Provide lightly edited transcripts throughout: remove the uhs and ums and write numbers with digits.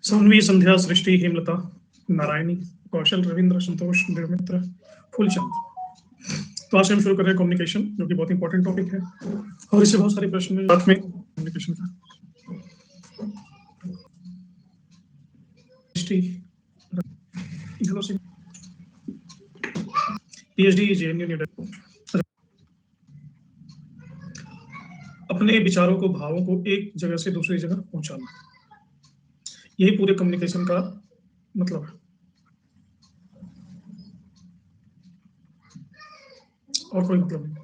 सान्वी, संध्या, सृष्टि, हेमलता, नारायणी, कौशल, रविंद्र, संतोष, देवमित्र, फूलचंद। तो आज हम शुरू कर रहे हैं कम्युनिकेशन, जो कि बहुत इंपॉर्टेंट टॉपिक है और इससे बहुत सारे प्रश्न साथ में कम्युनिकेशन का। PhD JNU. अपने विचारों को, भावों को एक जगह से दूसरी जगह पहुंचाना, यही पूरे कम्युनिकेशन का मतलब है। और कोई मतलब नहीं।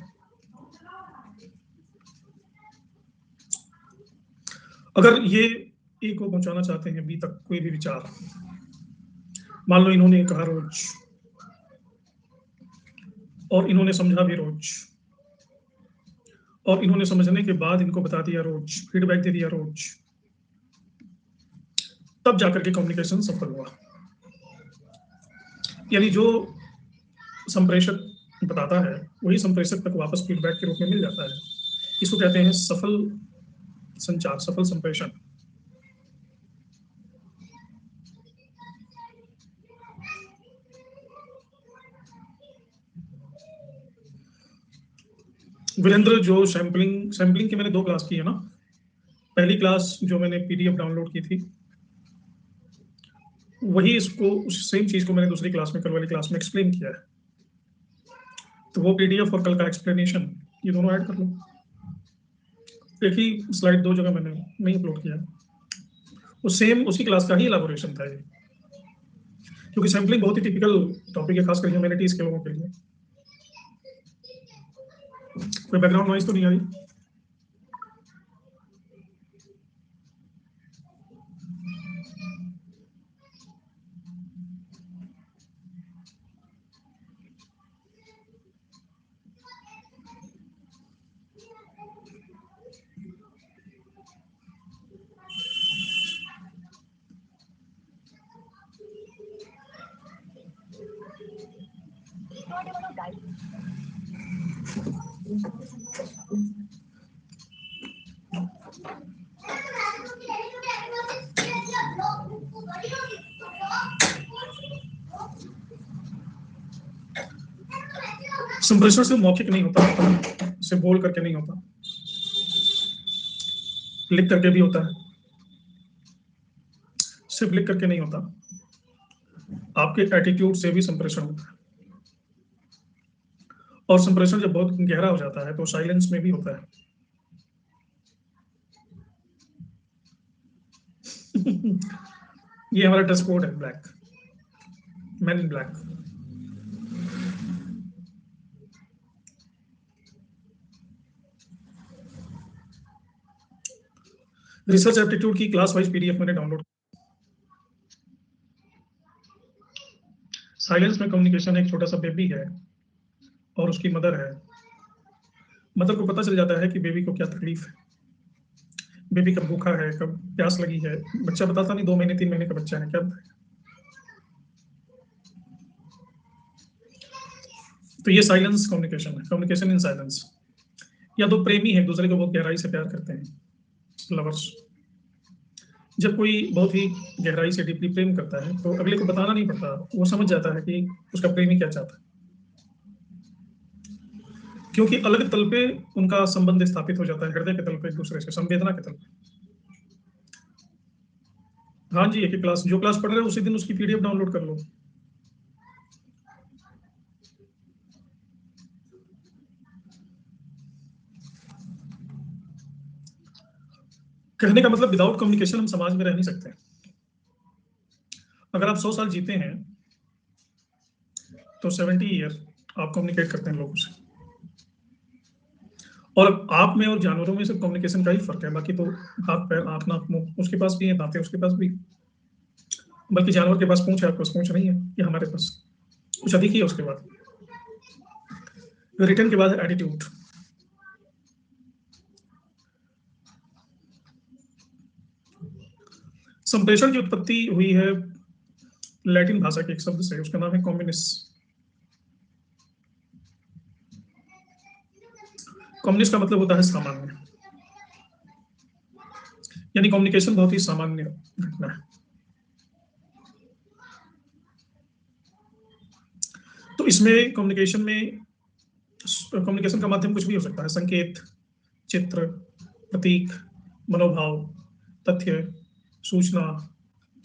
अगर ये ए को पहुंचाना चाहते हैं बी तक कोई भी विचार, मान लो इन्होंने कहा रोज और इन्होंने समझा भी रोज और इन्होंने समझने के बाद इनको बता दिया रोज, फीडबैक दे दिया रोज, तब जाकर के कम्युनिकेशन सफल हुआ। यानी जो संप्रेषक बताता है वही संप्रेषक तक वापस फीडबैक के रूप में मिल जाता है। इसको कहते हैं सफल संचार, सफल संप्रेषण। वीरेंद्र, जो सैम्पलिंग की मैंने 2 क्लास की है ना। पहली क्लास जो मैंने पीडीएफ डाउनलोड की थी, वही इसको उस सेम चीज को मैंने दूसरी क्लास में, कल वाली क्लास में एक्सप्लेन किया है। तो वो पीडीएफ और कल का एक्सप्लेनेशन, ये दोनों ऐड कर लो। एक ही स्लाइड 2 जगह मैंने नहीं अपलोड किया, वो सेम उसी क्लास का ही इलाबोरेशन था ये। क्योंकि सैम्पलिंग बहुत ही टिपिकल टॉपिक है, खासकर ह्यूमैनिटीज के लोगों के लिए। कोई बैकग्राउंड नॉइज तो नहीं आ रही? संप्रेषण से मौखिक नहीं होता, से बोल करके नहीं होता, लिख करके भी होता है। सिर्फ लिख करके नहीं होता, आपके एटीट्यूड से भी संप्रेषण होता है। और संप्रेषण जब बहुत गहरा हो जाता है तो साइलेंस में भी होता है। ये हमारा ड्रेस कोड है, black, man in black. Research aptitude की क्लास वाइज पीडीएफ मैंने डाउनलोड। साइलेंस में कम्युनिकेशन, एक छोटा सा बेबी है और उसकी मदर है। मदर को पता चल जाता है कि बेबी को क्या तकलीफ है, बेबी कब भूखा है, कब प्यास लगी है। बच्चा बताता नहीं, 2 महीने 3 महीने का बच्चा है, क्या बताएगा। तो ये साइलेंस कम्युनिकेशन है, कम्युनिकेशन इन साइलेंस। या 2 प्रेमी है, एक दूसरे को बहुत गहराई से प्यार करते हैं, लवर्स। जब कोई बहुत ही गहराई से डीपली प्रेम करता है तो अगले को बताना नहीं पड़ता, वो समझ जाता है कि उसका प्रेमी क्या चाहता है, क्योंकि अलग तल पे उनका संबंध स्थापित हो जाता है, हृदय के तल पे, एक दूसरे से, संवेदना के तल पे। हाँ जी, एक क्लास, जो क्लास पढ़ रहे हो उसी दिन उसकी पीडीएफ डाउनलोड कर लो। कहने का मतलब, विदाउट कम्युनिकेशन हम समाज में रह नहीं सकते। अगर आप 100 साल जीते हैं तो 70 ईयर आप कम्युनिकेट करते हैं लोगों से। और आप में और जानवरों में सिर्फ कम्युनिकेशन का ही फर्क है, बाकी तो हाथ पैर, आंख नाक मुंह उसके पास भी है, दांतें उसके पास भी। बल्कि जानवर के पास पूंछ है, आपके पास पूंछ नहीं है, ये हमारे पास कुछ अधिक ही है। उसके बाद रिटर्न के बाद है एटीट्यूड। संप्रेषण की उत्पत्ति हुई है लैटिन भाषा के एक शब्द से, उसका नाम है कम्युनिस। कम्युनिस्ट का मतलब होता है सामान्य, यानी कम्युनिकेशन बहुत ही सामान्य घटना है। इसमें कम्युनिकेशन का माध्यम कुछ भी हो सकता है, संकेत, चित्र, प्रतीक, मनोभाव, तथ्य, सूचना,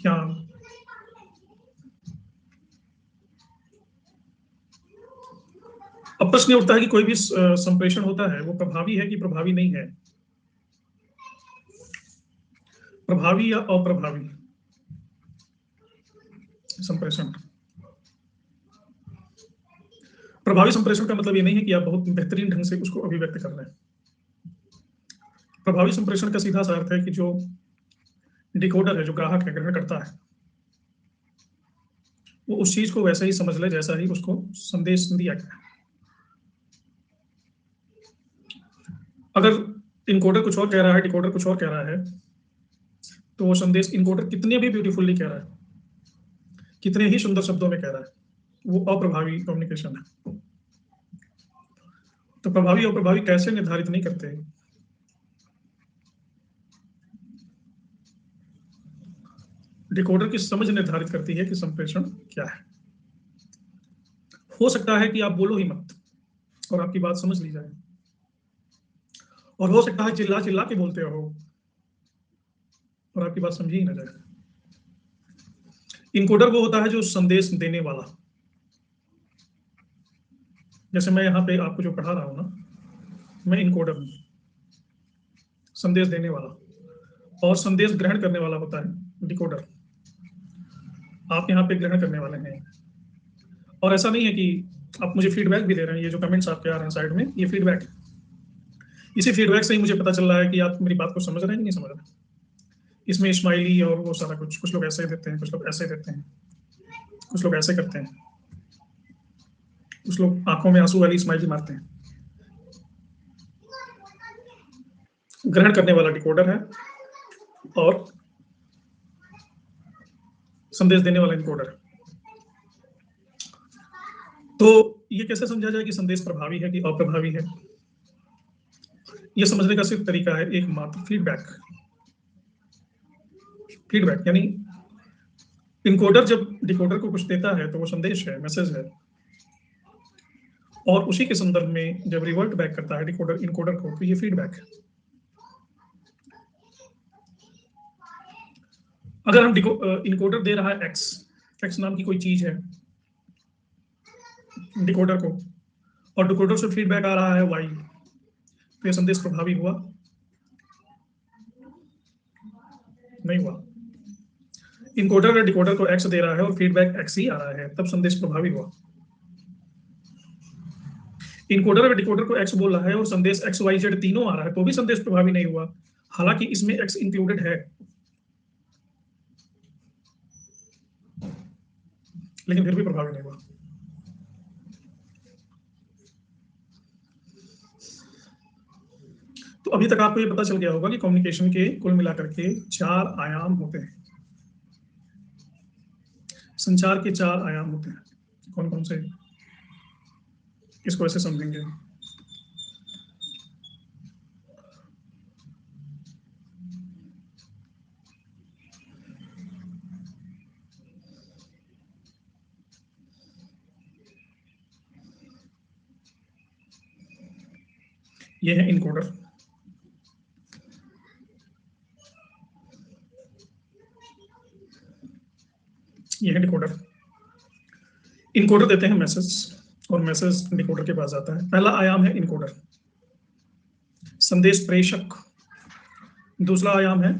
ज्ञान। अब प्रश्न ये उठता है कि कोई भी संप्रेषण होता है वो प्रभावी है कि प्रभावी नहीं है, प्रभावी या अप्रभावी संप्रेषण। प्रभावी संप्रेषण का मतलब ये नहीं है कि आप बहुत बेहतरीन ढंग से उसको अभिव्यक्त कर रहे हैं। प्रभावी संप्रेषण का सीधा सा अर्थ है कि जो डिकोडर है, जो ग्राहक है, ग्रहण करता है, वो उस चीज को वैसा ही समझ ले जैसा ही उसको संदेश दिया गया है। अगर इनकोडर कुछ और कह रहा है, डिकोडर कुछ और कह रहा है, तो वो संदेश इनकोडर कितने भी ब्यूटीफुली कह रहा है, कितने ही सुंदर शब्दों में कह रहा है, वो अप्रभावी कम्युनिकेशन है। तो प्रभावी और अप्रभावी कैसे निर्धारित नहीं करते? डिकोडर की समझ निर्धारित करती है कि संप्रेषण क्या है। हो सकता है कि आप बोलो ही मत और आपकी बात समझ ली जाए, और हो सकता है चिल्ला चिल्ला के बोलते रहो और आपकी बात समझी ही ना जाए। इनकोडर वो होता है जो संदेश देने वाला। जैसे मैं यहाँ पे आपको जो पढ़ा रहा हूँ ना, मैं इनकोडर हूँ, संदेश देने वाला, और संदेश ग्रहण करने वाला होता है डिकोडर। आप यहाँ पे ग्रहण करने वाले हैं, और ऐसा नहीं है कि आप मुझे फीडबैक भी दे रहे हैं। ये जो कमेंट्स आपके आ रहे हैं साइड में, ये फीडबैक है। इसी फीडबैक से ही मुझे पता चल रहा है कि आप मेरी बात को समझ रहे हैं कि नहीं समझ रहे। इसमें स्माइली और वो सारा कुछ लोग ऐसे देते हैं, कुछ लोग ऐसे देते हैं, कुछ लोग ऐसे करते हैं, कुछ लोग आंखों में आंसू वाली स्माइली मारते हैं। ग्रहण करने वाला डिकोडर है और संदेश देने वाला इनकोडर है। तो ये कैसे समझा जाए कि संदेश प्रभावी है कि अप्रभावी है? ये समझने का सिर्फ तरीका है एक मात्र, फीडबैक। फीडबैक यानी इनकोडर जब डिकोडर को कुछ देता है तो वो संदेश है, मैसेज है, और उसी के संदर्भ में जब रिवर्ट बैक करता है डिकोडर इनकोडर को, तो ये फीडबैक है। अगर हम इनकोडर दे रहा है एक्स नाम की कोई चीज है डिकोडर को, और डिकोडर से फीडबैक आ रहा है वाई, तो ये संदेश प्रभावी हुआ? नहीं हुआ। इनकोडर अगर डिकोडर को एक्स दे रहा है और फीडबैक एक्स ही आ रहा है, तब संदेश प्रभावी हुआ। इनकोडर अगर डिकोडर को एक्स बोल रहा है और संदेश एक्स वाई जेड तीनों आ रहा है, तो भी संदेश प्रभावी नहीं हुआ, हालांकि इसमें एक्स इंक्लूडेड है, लेकिन फिर भी प्रभावी नहीं हुआ। तो अभी तक आपको ये पता चल गया होगा कि कम्युनिकेशन के कुल मिलाकर के 4 आयाम होते हैं। संचार के 4 आयाम होते हैं। कौन कौन से? इसको ऐसे समझेंगे। ये है इनकोडर, ये है डिकोडर। इनकोडर देते हैं मैसेज, और मैसेज डिकोडर के पास जाता है। पहला आयाम है इनकोडर, संदेश प्रेषक। दूसरा आयाम है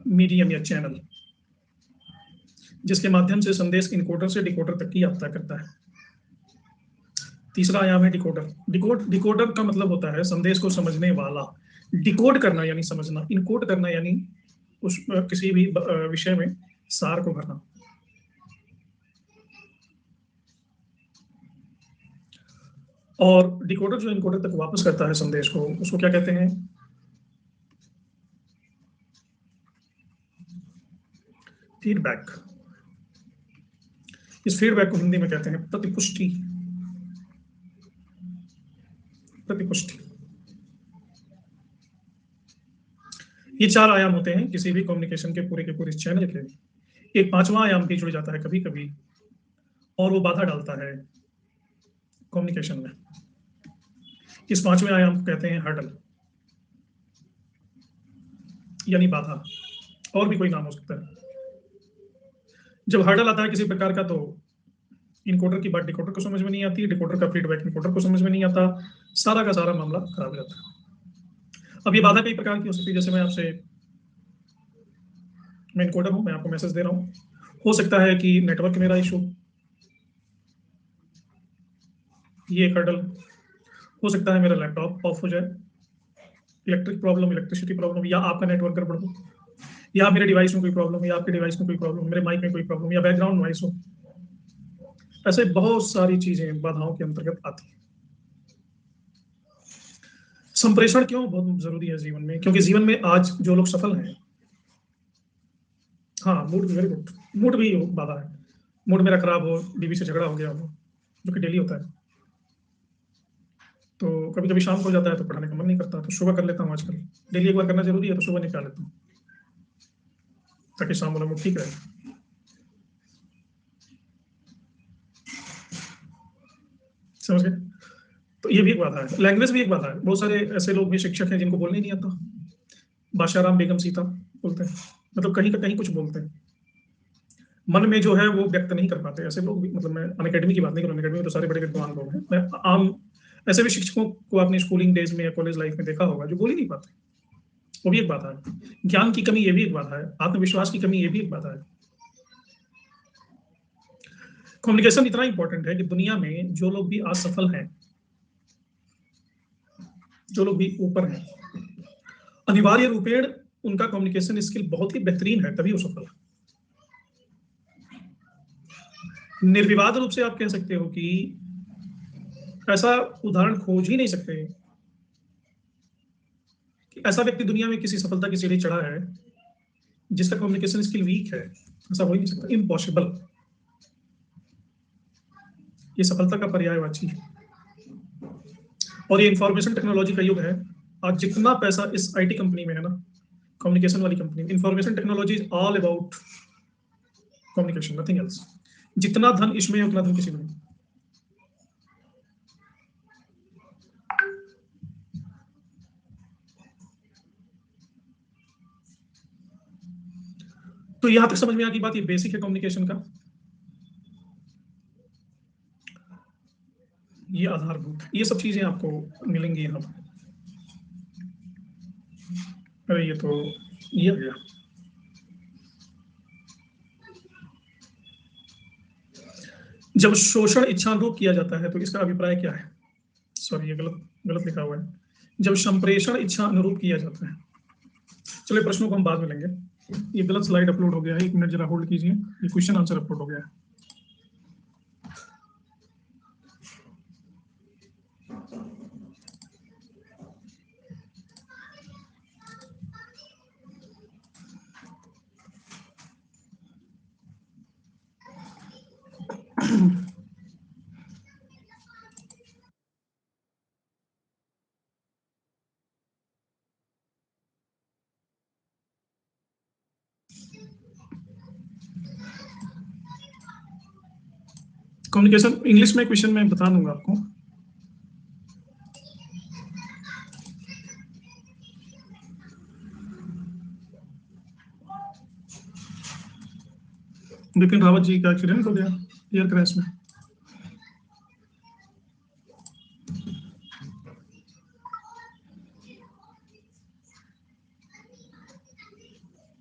मीडियम या चैनल, जिसके माध्यम से संदेश इनकोडर से डिकोडर तक की यात्रा करता है। तीसरा आयाम है डिकोडर। डिकोडर का मतलब होता है संदेश को समझने वाला। डिकोड करना यानी समझना, इनकोड करना यानी उस किसी भी विषय में सार को भरना। और डिकोडर जो इनकोडर तक वापस करता है संदेश को, उसको क्या कहते हैं? फीडबैक। इस फीडबैक को हिंदी में कहते हैं प्रतिपुष्टि। प्रतिपुष्टि। ये 4 आयाम होते हैं किसी भी कम्युनिकेशन के पूरे चैनल के। एक 5वां आयाम भी जुड़ जाता है कभी कभी, और वो बाधा डालता है कम्युनिकेशन में। इस 5वें आयाम को कहते हैं हर्डल, यानी बाधा, और भी कोई नाम हो सकता है। जब हर्डल आता है किसी प्रकार का, तो इनकोडर की बात डिकोडर को समझ में नहीं आती, डिकोडर का फीडबैक इनकोडर को समझ में नहीं आता, सारा का सारा मामला खराब हो जाता है। अब ये बाधा कई प्रकार की हो सकती है। जैसे मैं इनकोडर हूं, मैं आपको मैसेज दे रहा हूं, हो सकता है कि नेटवर्क मेरा इशू, ये एक हर्डल। हो सकता है मेरा लैपटॉप ऑफ हो जाए, इलेक्ट्रिक प्रॉब्लम, इलेक्ट्रिसिटी प्रॉब्लम, या आपका नेटवर्क गड़बड़ हो, या मेरे डिवाइस में कोई प्रॉब्लम, या आपके डिवाइस में कोई प्रॉब्लम, मेरे माइक में कोई प्रॉब्लम, या बैकग्राउंड नॉइस हो। ऐसे बहुत सारी चीजें बाधाओं के अंतर्गत आती हैं। संप्रेषण क्यों बहुत जरूरी है जीवन में? क्योंकि जीवन में आज जो लोग सफल हैं, हाँ, मूड भी वेरी गुड, मूड भी बाधा है। मूड मेरा खराब हो, बीवी से झगड़ा हो गया हो, जो कि डेली होता है, तो कभी कभी शाम को हो जाता है तो पढ़ाने का मन नहीं करता, तो सुबह कर लेता हूँ आजकल। डेली एक बार करना जरूरी है, तो सुबह निकाल लेता हूँ ताकि शाम वाला मूड ठीक रहे। समझ गए? तो ये भी एक बाधा है। लैंग्वेज भी एक बाधा है। बहुत सारे ऐसे लोग भी शिक्षक हैं जिनको बोलने ही नहीं आता। बादशाह बेगम सीता बोलते हैं, मतलब कहीं का कहीं कुछ बोलते हैं, मन में जो है वो व्यक्त नहीं कर पाते। ऐसे लोग भी, मतलब मैं अनअकैडमी की बात नहीं कर रहा, अनअकैडमी में तो सारे बड़े विद्वान लोग हैं। मैं आम ऐसे भी शिक्षकों को आपने स्कूलिंग डेज में या कॉलेज लाइफ में देखा होगा जो बोल ही नहीं पाते। वो भी एक बाधा है। ज्ञान की कमी ये भी एक बाधा है। आत्मविश्वास की कमी ये भी एक बाधा है। कम्युनिकेशन इतना इंपॉर्टेंट है कि दुनिया में जो लोग भी आज सफल हैं, जो लोग भी ऊपर हैं, अनिवार्य रूपेण उनका कम्युनिकेशन स्किल बहुत ही बेहतरीन है, तभी वो सफल है। निर्विवाद रूप से आप कह सकते हो कि ऐसा उदाहरण खोज ही नहीं सकते कि ऐसा व्यक्ति दुनिया में किसी सफलता की सीढ़ी चढ़ा है जिसका कम्युनिकेशन स्किल वीक है। ऐसा हो ही नहीं सकता, इम्पॉसिबल। ये सफलता का पर्यायवाची है। और ये इंफॉर्मेशन टेक्नोलॉजी का युग है। आज जितना पैसा इस आईटी कंपनी में है ना, कम्युनिकेशन वाली कंपनी में, information technology is all about communication, nothing else. जितना धन इसमें है उतना धन किसी में नहीं। तो यहां तक समझ में आ गई बात, ये बेसिक है कम्युनिकेशन का, ये आधारभूत, ये सब चीजें आपको मिलेंगी यहाँ पर। अरे ये तो ये आ गया। जब शोषण इच्छानुरूप किया जाता है तो इसका अभिप्राय क्या है? सॉरी, ये गलत गलत लिखा हुआ है। जब संप्रेषण इच्छा अनुरूप किया जाता है। चलिए, प्रश्नों को हम बाद में लेंगे। ये गलत स्लाइड अपलोड हो गया है, 1 मिनट जरा होल्ड कीजिए। ये क्वेश्चन आंसर अपलोड हो गया है। कम्युनिकेशन इंग्लिश में क्वेश्चन मैं बता दूंगा आपको। बिपिन रावत जी का एक्सीडेंट हो गया एयर क्रैश में।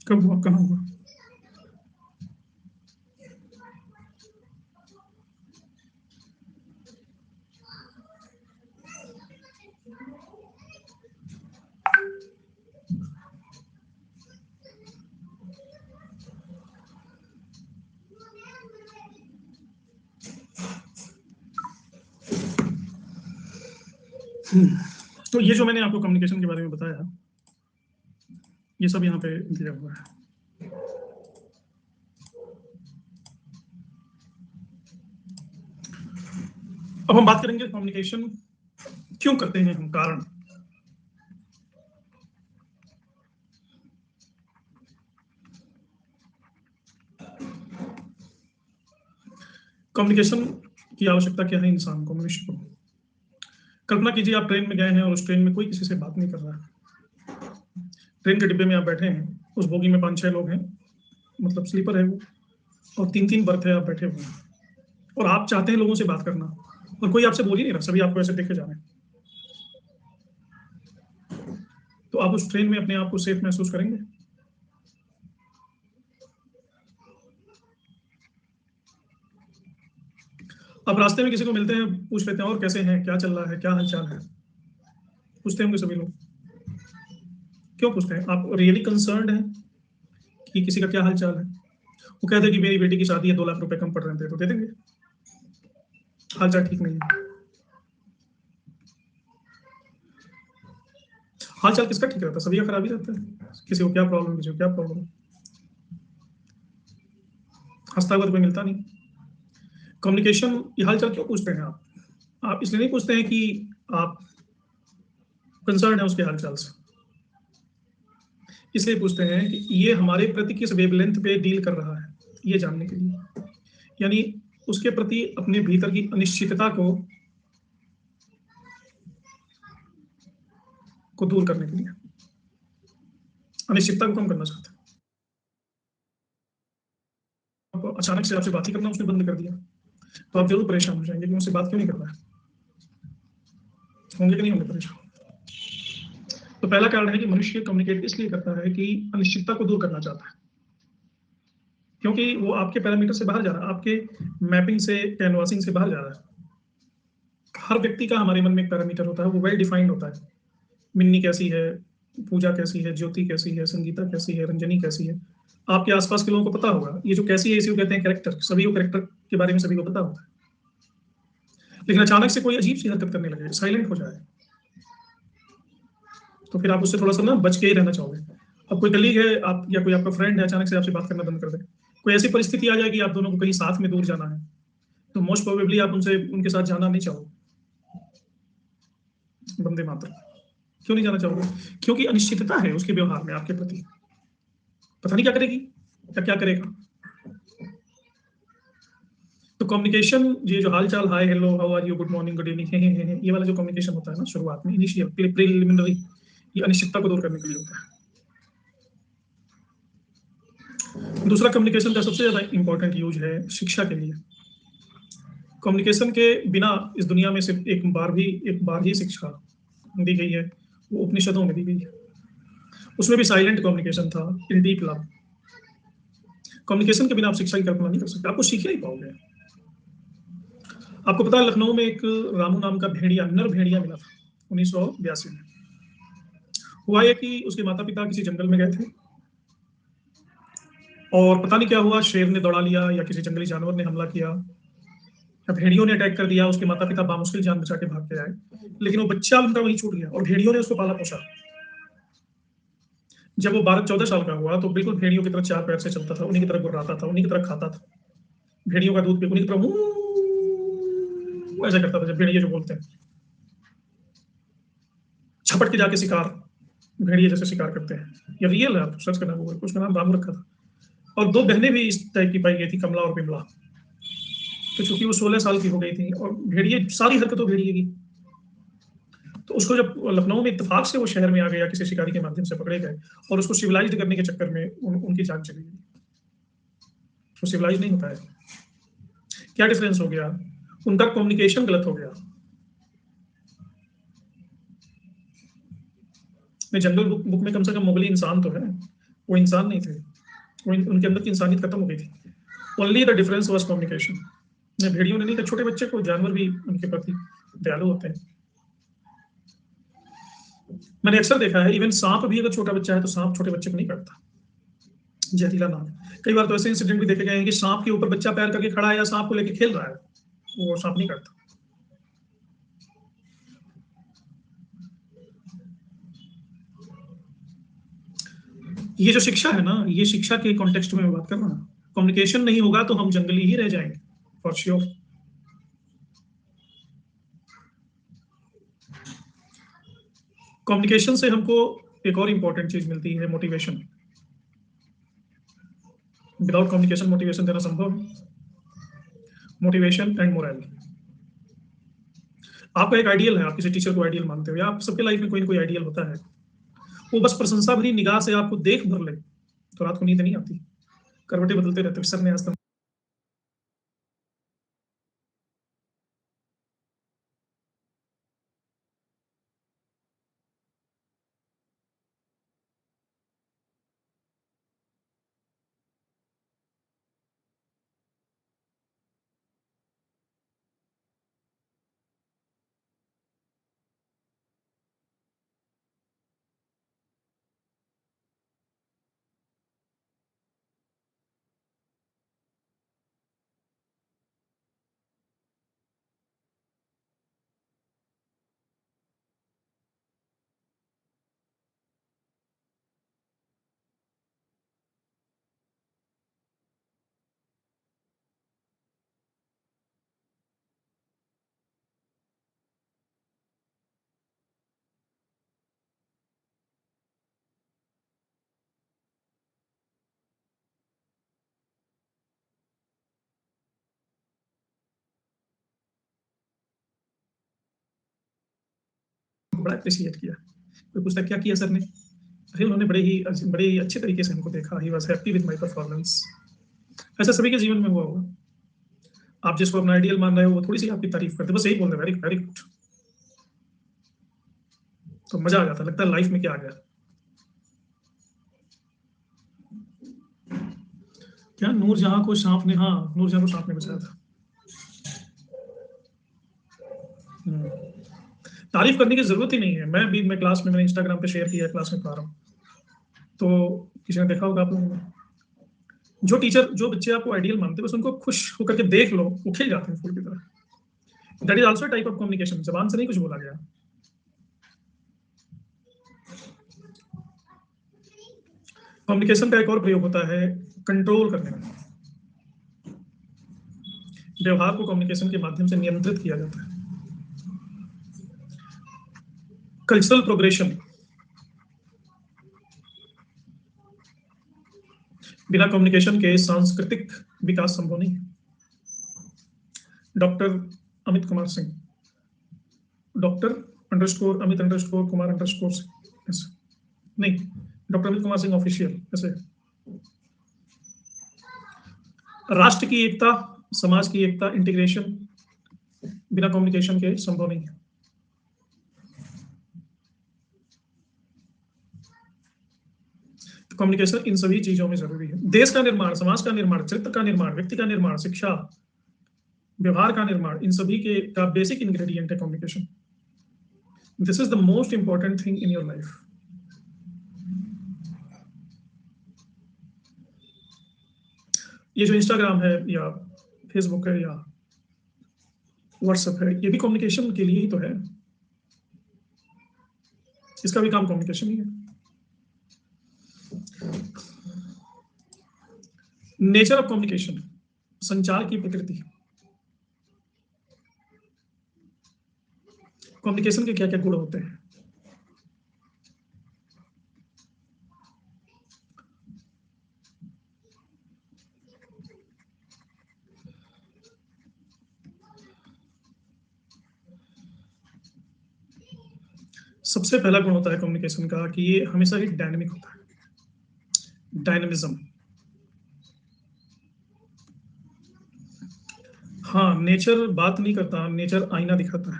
कब हुआ, कहाँ हुआ? तो ये जो मैंने आपको कम्युनिकेशन के बारे में बताया, ये सब यहाँ पे दिया हुआ है। अब हम बात करेंगे कम्युनिकेशन क्यों करते हैं हम, कारण। कम्युनिकेशन की आवश्यकता क्या है इंसान को, मनुष्य को? कल्पना कीजिए आप ट्रेन में गए हैं और उस ट्रेन में कोई किसी से बात नहीं कर रहा है। ट्रेन के डिब्बे में आप बैठे हैं, उस बोगी में 5-6 लोग हैं, मतलब स्लीपर है वो, और 3-3 बर्थ है, आप बैठे हुए हैं और आप चाहते हैं लोगों से बात करना और कोई आपसे बोल ही नहीं रहा, सभी आपको ऐसे देखे जा रहे हैं। तो आप उस ट्रेन में अपने आप को सेफ महसूस करेंगे? आप रास्ते में किसी को मिलते हैं, पूछ लेते हैं और कैसे हैं, क्या चल रहा है, क्या हालचाल है, पूछते होंगे सभी लोग। क्यों पूछते हैं? आप रियली कंसर्न्ड हैं कि किसी का क्या हालचाल है? वो कहते हैं कि मेरी बेटी की शादी है, 2 लाख रुपए कम पड़ रहे थे, तो दे देंगे। हालचाल ठीक नहीं है। हालचाल किसका ठीक रहता है? सभी का खराब ही रहता है। किसी को क्या प्रॉब्लम, किसी को क्या प्रॉब्लम। हंसता हुआ तो कोई मिलता नहीं। कम्युनिकेशन, ये हालचाल क्यों पूछते हैं आप इसलिए नहीं पूछते हैं कि आप कंसर्न है उसके हालचाल से। इसलिए पूछते हैं कि ये हमारे प्रति किस वेवलेंथ पे डील कर रहा है, ये जानने के लिए। यानी उसके प्रति अपने भीतर की अनिश्चितता को दूर करने के लिए, अनिश्चितता को कम करना चाहते हैं। अब अचानक से आपसे बात ही करना उसने बंद कर दिया, तो आप जरूर परेशान हो जाएंगे कि मुझसे बात क्यों नहीं कर रहा है। होंगे कि नहीं होंगे परेशान? तो पहला कारण है कि मनुष्य कम्युनिकेट इसलिए करता है कि अनिश्चितता को दूर करना चाहता है, क्योंकि वो आपके पैरामीटर से बाहर जा रहा है, आपके मैपिंग से, कैनवासिंग से बाहर जा रहा है। हर व्यक्ति का हमारे मन में एक पैरामीटर होता है, वो वेल डिफाइंड होता है। मिन्नी कैसी है, पूजा कैसी है, ज्योति कैसी है, संगीता कैसी है, रंजनी कैसी है। आपके आसपास के लोगों को पता होगा। ये जो कैसी है, इसी को कहते हैं कैरेक्टर। सभी को कैरेक्टर के बारे में सभी को पता होता है। लेकिन अचानक से कोई अजीब सी हरकत करने लगे, साइलेंट हो जाए, तो फिर आप उससे थोड़ा सा ना बच के ही रहना चाहोगे। अब कोई कलीग है आप, या कोई आपका फ्रेंड है, अचानक से आपसे बात करना बंद कर दे, कोई ऐसी परिस्थिति आ जाए कि आप दोनों को कहीं साथ में दूर जाना है, तो मोस्ट प्रोबेबली आप उनके साथ जाना नहीं चाहोगे। बंदे मात्र क्यों नहीं जाना चाहोगे? क्योंकि अनिश्चितता है उसके व्यवहार में आपके प्रति। पता नहीं क्या करेगी या क्या करेगा। तो कम्युनिकेशन, ये जो हालचाल, hi hello how are you, good morning, good evening, ये वाला जो कम्युनिकेशन होता है ना शुरुआत में, इनिशियल प्रीलिमिनरी, ये अनिश्चितता को दूर करने के लिए होता है। दूसरा कम्युनिकेशन का सबसे ज्यादा इंपॉर्टेंट यूज है शिक्षा के लिए। कम्युनिकेशन के बिना इस दुनिया में सिर्फ एक बार ही शिक्षा दी गई है, वो उपनिषदों में दी गई है। उसमें भी साइलेंट कम्युनिकेशन था, इन डीप लव। कम्युनिकेशन के बिना आप शिक्षा की कल्पना नहीं कर सकते, आपको सीख ही नहीं पाओगे। आपको पता है लखनऊ में एक रामू नाम का भेड़िया, नर भेड़िया मिला था 1982 में। हुआ ये कि उसके माता पिता किसी जंगल में गए थे और पता नहीं क्या हुआ, शेर ने दौड़ा लिया या किसी जंगली जानवर ने हमला किया या भेड़ियों ने अटैक कर दिया। उसके माता पिता बामुश्किल जान बचा के भाग के आए, लेकिन वो बच्चा उनका वहीं छूट गया और भेड़ियों ने उसको पाला पोसा। जब वो 12-14 साल का हुआ तो बिल्कुल भेड़ियों की तरह 4 पैर से चलता था, उन्हीं की तरह गुर्राता था, उन्हीं की तरह खाता था, भेड़ियों का दूध पी, उन्हीं की तरह ऐसा करता था जब भेड़िए जो बोलते हैं। झपट के जाके शिकार, भेड़िए जैसे शिकार करते हैं। ये रियल है, आप सर्च करना गूगल पे, उसका नाम रामू रखा था। और 2 बहनें भी इस टाइप की पाई गई थी, कमला और पिमला। तो चूंकि वो 16 साल की हो गई थी और भेड़िए, सारी हरकतों भेड़िए की, तो उसको जब लखनऊ में इत्तेफाक से वो शहर में आ गया, किसी शिकारी के माध्यम से पकड़े गए और उसको सिविलाइज्ड करने के चक्कर में उनकी जान चली गई। वो सिविलाइज नहीं होता है। क्या डिफरेंस हो गया? उनका कम्युनिकेशन गलत हो गया। जंगल बुक में कम से कम मुगली इंसान तो है, वो इंसान नहीं थे, उनके अंदर की इंसानियत खत्म हो गई थी। Only the difference was communication. भेड़ियों ने नहीं कहा, छोटे बच्चे को, जानवर भी उनके प्रति दयालु होते हैं। मैंने अक्सर देखा है, इवन सांप भी अगर छोटा बच्चा है तो सांप छोटे बच्चे को नहीं काटता, जहरीला नाम। कई बार तो ऐसे इंसिडेंट भी देखे गए हैं कि सांप के ऊपर बच्चा पैर करके खड़ा है या सांप को लेके खेल रहा है, वो सांप नहीं काटता। ये जो शिक्षा है ना, ये शिक्षा के कॉन्टेक्स्ट में मैं बात कर रहा हूँ। कम्युनिकेशन नहीं होगा तो हम जंगली ही रह जाएंगे, फॉर श्योर। कम्युनिकेशन से हमको एक और इंपॉर्टेंट चीज मिलती है, मोटिवेशन। विदाउट कम्युनिकेशन मोटिवेशन देना संभव है? Motivation and moral. आपका एक आइडियल है, आप किसी टीचर को आइडियल मानते हो, या आप सबके लाइफ में कोई ना कोई आइडियल होता है, वो बस प्रशंसा भरी निगाह से आपको देख भर ले तो रात को नींद नहीं आती, करवटें बदलते रहते हो, सर ने आज तक बड़ा अप्रिशिएट किया। कोई पूछता क्या किया सर ने? अरे उन्होंने बड़े ही अच्छे तरीके से हमको देखा, he was happy with my performance. ऐसा सभी के जीवन में हुआ होगा। आप जिसको अपना आइडियल मान रहे हो वो थोड़ी सी आपकी तारीफ करते, बस यही बोल रहे वेरी वेरी गुड, तो मजा आ जाता, लगता है लाइफ में क्या आ गया। क्या नूरजहां को सांप ने, हाँ नूरजहां को सांप ने बचाया था। तारीफ करने की जरूरत ही नहीं है। मैं क्लास में मैंने इंस्टाग्राम पे शेयर किया, क्लास में पढ़ा रहा हूँ, तो किसी ने देखा होगा आप लोगों ने, जो बच्चे आपको आइडियल मानते हैं बस उनको खुश होकर के देख लो, वो खिल जाते हैं फूल की तरह। That is also type of communication, जबान से नहीं कुछ बोला गया। कम्युनिकेशन का एक और प्रयोग होता है कंट्रोल करने में। व्यवहार को कम्युनिकेशन के माध्यम से नियंत्रित किया जाता है। कल्चरल प्रोग्रेशन, बिना कम्युनिकेशन के सांस्कृतिक विकास संभव नहीं है। Doctor Amit Kumar Singh, doctor underscore Amit underscore Kumar underscore नहीं, डॉक्टर अमित कुमार सिंह ऑफिशियल, ऐसे। राष्ट्र की एकता, समाज की एकता, इंटीग्रेशन बिना कम्युनिकेशन के संभव नहीं है। तो कम्युनिकेशन इन सभी चीजों में जरूरी है। देश का निर्माण, समाज का निर्माण, चरित्र का निर्माण, व्यक्ति का निर्माण, शिक्षा, व्यवहार का निर्माण, इन सभी के का बेसिक इंग्रेडिएंट है communication. This is the most important thing in your life. ये जो इंस्टाग्राम है या फेसबुक है या व्हाट्सएप है, ये भी कम्युनिकेशन के लिए ही तो है। इसका भी काम कम्युनिकेशन ही है। नेचर ऑफ कम्युनिकेशन, संचार की प्रकृति। कम्युनिकेशन के क्या क्या गुण होते हैं? सबसे पहला गुण होता है कम्युनिकेशन का कि ये हमेशा ही डायनेमिक होता है। डायनेमिज्म, हाँ नेचर बात नहीं करता, नेचर आईना दिखाता है।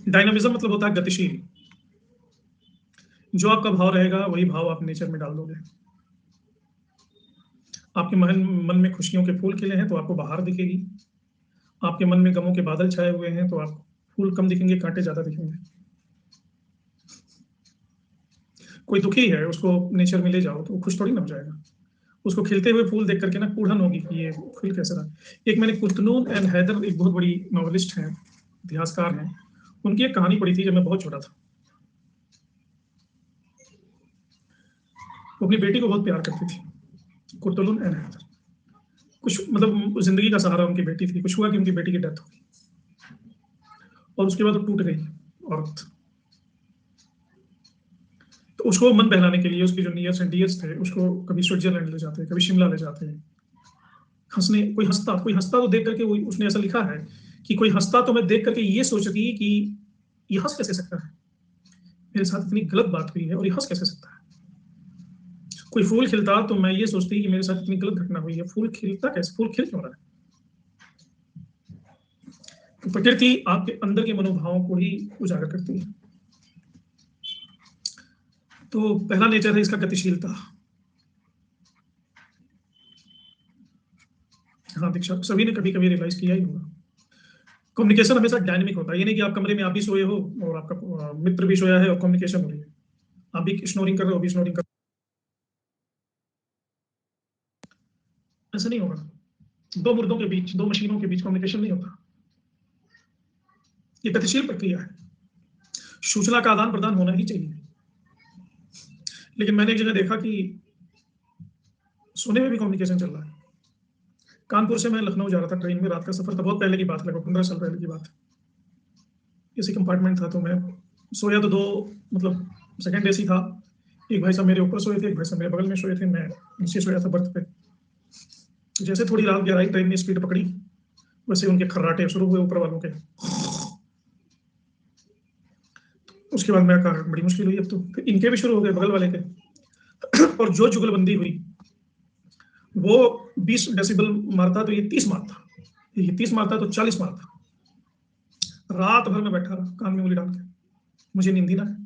डायनामिज्म मतलब होता है गतिशील। जो आपका भाव रहेगा वही भाव आप नेचर में डाल दोगे। आपके मन में खुशियों के फूल खिले हैं तो आपको बहार दिखेगी। आपके मन में गमों के बादल छाए हुए हैं तो आप फूल कम दिखेंगे, कांटे ज्यादा दिखेंगे। कोई दुखी है, उसको नेचर में ले जाओ तो वो खुश थोड़ी ना हो जाएगा। उसको खिलते हुए फूल देख करके ना कूढ़न होगी कि ये फूल कैसे रहा। एक मैंने कुतनून एंड हैदर, एक बहुत बड़ी नॉवलिस्ट हैं, इतिहासकार हैं, उनकी एक कहानी पढ़ी थी जब मैं बहुत छोटा था। वो अपनी बेटी को बहुत प्यार करती थी, कुतनून एंड हैदर। कुछ मतलब जिंदगी का सहारा उनकी बेटी थी। कुछ हुआ कि उनकी बेटी की डेथ हो गई और उसके बाद वो टूट गई औरत। तो उसको मन बहलाने के लिए उसके जो नियर्स एंड डियर्स थे उसको कभी स्विट्जरलैंड ले जाते, कभी शिमला ले जाते, कोई हंसता तो देख करके उसने ऐसा लिखा है कि कोई हंसता तो मैं देख करके ये सोचती कि ये हंस कैसे सकता है, मेरे साथ इतनी गलत बात हुई है और ये हंस कैसे सकता है। कोई फूल खिलता तो मैं ये सोचती कि मेरे साथ इतनी गलत घटना हुई है, फूल खिलता कैसे, फूल खिल क्यों रहा है। तो प्रकृति आपके अंदर के मनोभावों को ही उजागर करती है। तो पहला नेचर है इसका गतिशीलता। हाँ दीक्षा, सभी ने कभी कभी रियलाइज किया ही होगा। कम्युनिकेशन हमेशा डायनेमिक होता है, ये नहीं कि आप कमरे में आप भी सोए हो और आपका मित्र भी सोया है और कम्युनिकेशन हो रही है, आप भी स्नोरिंग कर रहे हो, भी स्नोरिंग कर, ऐसा नहीं होगा। दो मुर्दों के बीच, दो मशीनों के बीच कम्युनिकेशन नहीं होता। ये गतिशील प्रक्रिया है, सूचना का आदान प्रदान होना ही चाहिए। लेकिन मैंने एक जगह देखा कि सोने में भी कम्युनिकेशन चल रहा है। कानपुर से मैं लखनऊ जा रहा था ट्रेन में, रात का सफर था, बहुत पहले की बात, लगभग 15 साल पहले की बात। एसी कंपार्टमेंट था, तो मैं सोया तो दो, मतलब सेकंड एसी था। एक भाई साहब मेरे ऊपर सोए थे, एक भाई साहब मेरे बगल में सोए थे, मैं नीचे सोया था बर्थ पे। जैसे थोड़ी रात गहराई, ट्रेन ने स्पीड पकड़ी, वैसे उनके खर्राटे शुरू हुए ऊपर वालों के। उसके बाद मैं कहा बड़ी मुश्किल हुई अब तो, फिर इनके भी शुरू हो गए, बगल वाले के। और जो जुगलबंदी हुई, वो 20 डेसिबल मारता तो ये 30 मारता, ये 30 मारता तो 40 मारता। रात भर में बैठा रहा कान में उंगली डाल के, मुझे नींद ही ना है।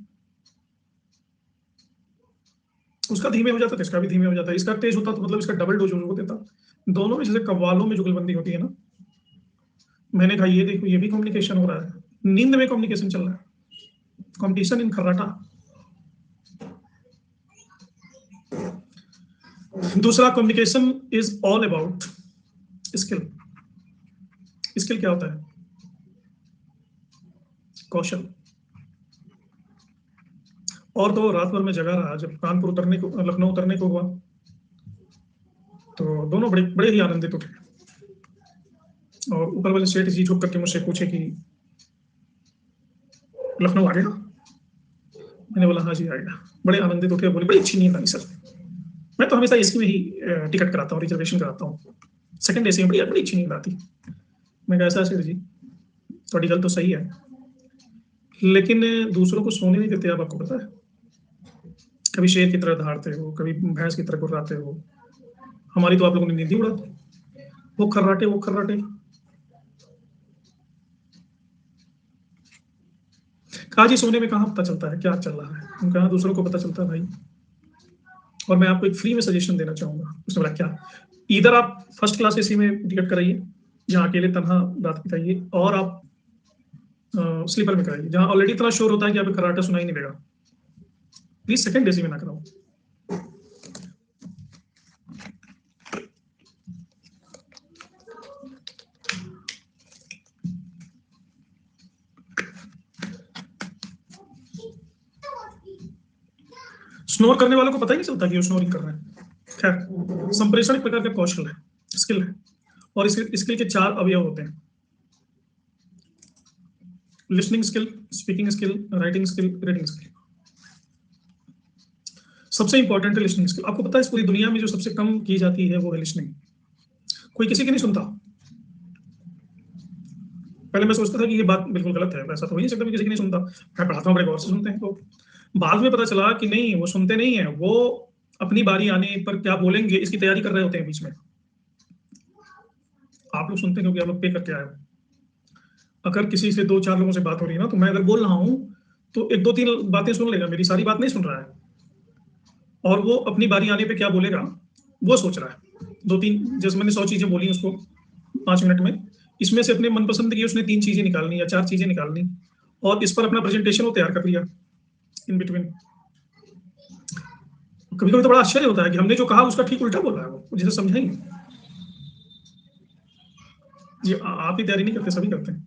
उसका धीमे हो जाता तो इसका भी धीमे हो जाता, इसका तेज होता तो मतलब इसका डबल डोज हो देता। दोनों में जैसे कव्वालों में जुगलबंदी होती है ना, मैंने कहा ये देखो, ये भी कम्युनिकेशन हो रहा है, नींद में कम्युनिकेशन चल रहा है, कॉम्पिटिशन इन खर्राटा। दूसरा, communication is all about skill. Skill क्या होता है? कौशल। और तो रात भर में जगा रहा, जब कानपुर उतरने को, लखनऊ उतरने को हुआ, तो दोनों बड़े बड़े ही आनंदित उठे। और ऊपर वाले सेठ जी झुक करके मुझसे पूछे कि लखनऊ आ गया? मैंने बोला हाँ जी आ गया। बड़े आनंदित उठे, बोले बड़ी अच्छी नींद आई सर। मैं तो हमेशा एसी में ही टिकट कराता हूँ, रिजर्वेशन कराता हूँ, सेकंड एसी में बड़ी बड़ी अच्छी नींद आती। मैं कहा ऐसा सेठ जी, थोड़ी गल तो सही है, लेकिन दूसरों को सोने नहीं देते आप, आपको पता है? कभी शेर की तरह दहाड़ते हो, कभी भैंस की तरह गुर्राते हो, हमारी तो आप लोगों ने नींद ही उड़ा दी। वो खर्राटे, वो खर्राटे। कहा जी सोने में कहाँ पता चलता है क्या चल रहा है, हम कहा दूसरों को पता चलता है भाई। और मैं आपको एक फ्री में सजेशन देना चाहूंगा। उसने बोला क्या? इधर आप फर्स्ट क्लास एसी में टिकट कराइए, जहाँ अकेले तनहा रात बिताइए, और आप स्लीपर में कराइए, जहाँ ऑलरेडी इतना शोर होता है कि आपको खर्राटा सुनाई नहीं देगा। प्लीज सेकंड एसी में ना कराओ। स्नोर करने वालों को पता ही नहीं चलता कि वो स्नोरिंग कर रहे हैं। खैर, संप्रेषण एक प्रकार का कौशल है, स्किल है, और इस स्किल के 4 अवयव होते हैं: listening skill, speaking skill, writing skill, reading skill. सबसे इंपॉर्टेंट है लिसनिंग स्किल। आपको पता है इस पूरी दुनिया में जो सबसे कम की जाती है वो है लिसनिंग। कोई किसी की नहीं सुनता। पहले मैं सोचता था कि ये बात बिल्कुल गलत है, ऐसा तो हो ही नहीं सकता किसी की नहीं सुनता, मैं पढ़ाता हूँ बड़े गौर से सुनते हैं। तो बाद में पता चला कि नहीं, वो सुनते नहीं है, वो अपनी बारी आने पर क्या बोलेंगे इसकी तैयारी कर रहे होते हैं बीच में। आप लोग सुनते हैं क्योंकि आप लोग पे करके आए हो। अगर किसी से 2-4 लोगों से बात हो रही है ना, तो मैं अगर बोल रहा हूँ तो 1-2-3 बातें सुन लेगा, मेरी सारी बात नहीं सुन रहा है, और वो अपनी बारी आने पे क्या बोलेगा वो सोच रहा है। 2-3, जैसे मैंने 100 चीजें बोली उसको 5 मिनट में, इसमें से अपने मनपसंद की उसने 3 चीजें निकालनी या 4 चीजें निकालनी, और इस पर अपना प्रेजेंटेशन वो तैयार कर लिया इन बिटवीन। कभी कभी तो बड़ा आश्चर्य होता है कि हमने जो कहा उसका ठीक उल्टा बोल रहा है वो, जिसे समझा ही नहीं। ये आप ही तैयारी नहीं करते, सभी करते हैं।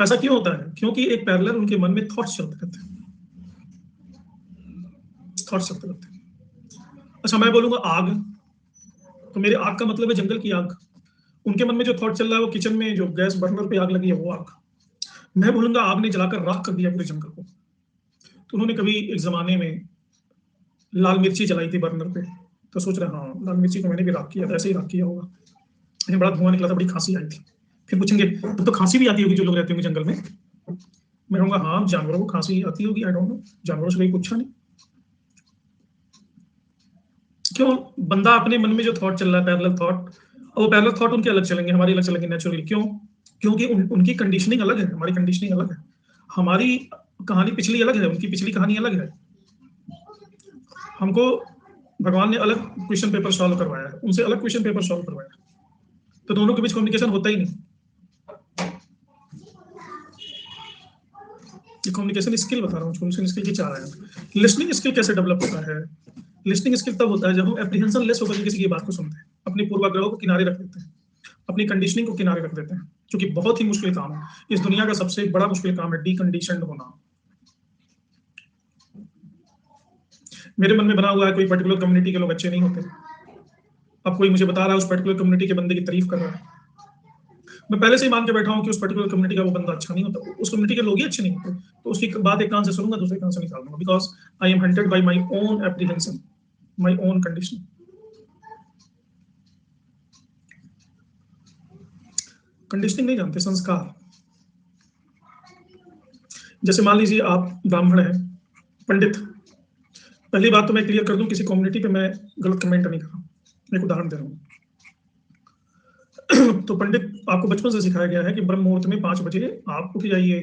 ऐसा क्यों होता है? क्योंकि एक पैरेलल उनके मन में थॉट्स चलते रहते हैं, थॉट्स चलते रहते हैं। अच्छा, मैं बोलूंगा आग, तो मेरे आग का मतलब है जंगल की आग। उनके मन में जो थॉट चल रहा है वो किचन में जो गैस बर्नर पे आग लगी है वो आग। मैं बोलूंगा आग ने जलाकर राख कर दिया पूरे जंगल को। तो उन्होंने कभी एक जमाने में लाल मिर्ची जलाई थी बर्नर पे, तो सोच रहे हाँ लाल मिर्ची को मैंने भी राख किया था, ऐसे ही राख किया होगा, लेकिन बड़ा धुआं निकला था, बड़ी खांसी आई थी। फिर पूछेंगे तब तो खांसी भी आती होगी जो लोग रहते होंगे जंगल में। मैं कहूँगा हाँ जानवरों को खांसी आती होगी, आई डोंट नो, जानवरों से कहीं पूछा नहीं। क्यों? बंदा अपने मन में जो थॉट चल रहा है, पैरेलल थॉट, वो पैरेलल थॉट उनके अलग चलेंगे, हमारी अलग चलेंगे नेचुरली। क्यों? क्योंकि उनकी कंडीशनिंग अलग है, हमारी कंडीशनिंग अलग है। हमारी कहानी पिछली अलग है, उनकी पिछली कहानी अलग है। हमको भगवान ने अलग क्वेश्चन पेपर सॉल्व करवाया है, उनसे अलग क्वेश्चन पेपर सॉल्व करवाया है, तो दोनों के बीच कम्युनिकेशन होता ही नहीं। कम्युनिकेशन स्किल बता रहा हूँ, कम्युनिकेशन स्किल की चार है। लिसनिंग स्किल कैसे डेवलप होता है? लिसनिंग स्किल तब होता है जब हम एप्रीहेंशन लेस होकर किसी की बात को सुनते हैं, अपने पूर्वाग्रहों को किनारे रख देते हैं, अपनी कंडीशनिंग को किनारे रख देते हैं, जो कि बहुत ही मुश्किल काम है। इस दुनिया का सबसे बड़ा मुश्किल काम है डीकंडीशनड होना। मेरे मन में बना हुआ है कोई पर्टिकुलर कम्युनिटी के लोग अच्छे नहीं होते, अब कोई मुझे बता रहा है उस पर्टिकुलर कम्युनिटी के बंदे की तारीफ कर रहा है, मैं पहले से ही मान के बैठा हूँ कि उस पर्टिकुलर कम्युनिटी का वो बंदा अच्छा नहीं होता, उस कम्युनिटी के लोग ही अच्छे नहीं होते, तो उसकी बात एक कान से सुनूंगा, दूसरे कान से निकाल दूंगा, because I am haunted by my own apprehension, my own condition. Conditioning नहीं जानते, संस्कार। जैसे मान लीजिए आप ब्राह्मण हैं, पंडित, पहली बात तो मैं क्लियर कर दूं, किसी कम्युनिटी पे मैं गलत कमेंट नहीं कर रहा हूं, एक उदाहरण दे रहा हूं। तो पंडित, आपको बचपन से सिखाया गया है कि ब्रह्म मुहूर्त में 5 बजे आप उठ जाइए,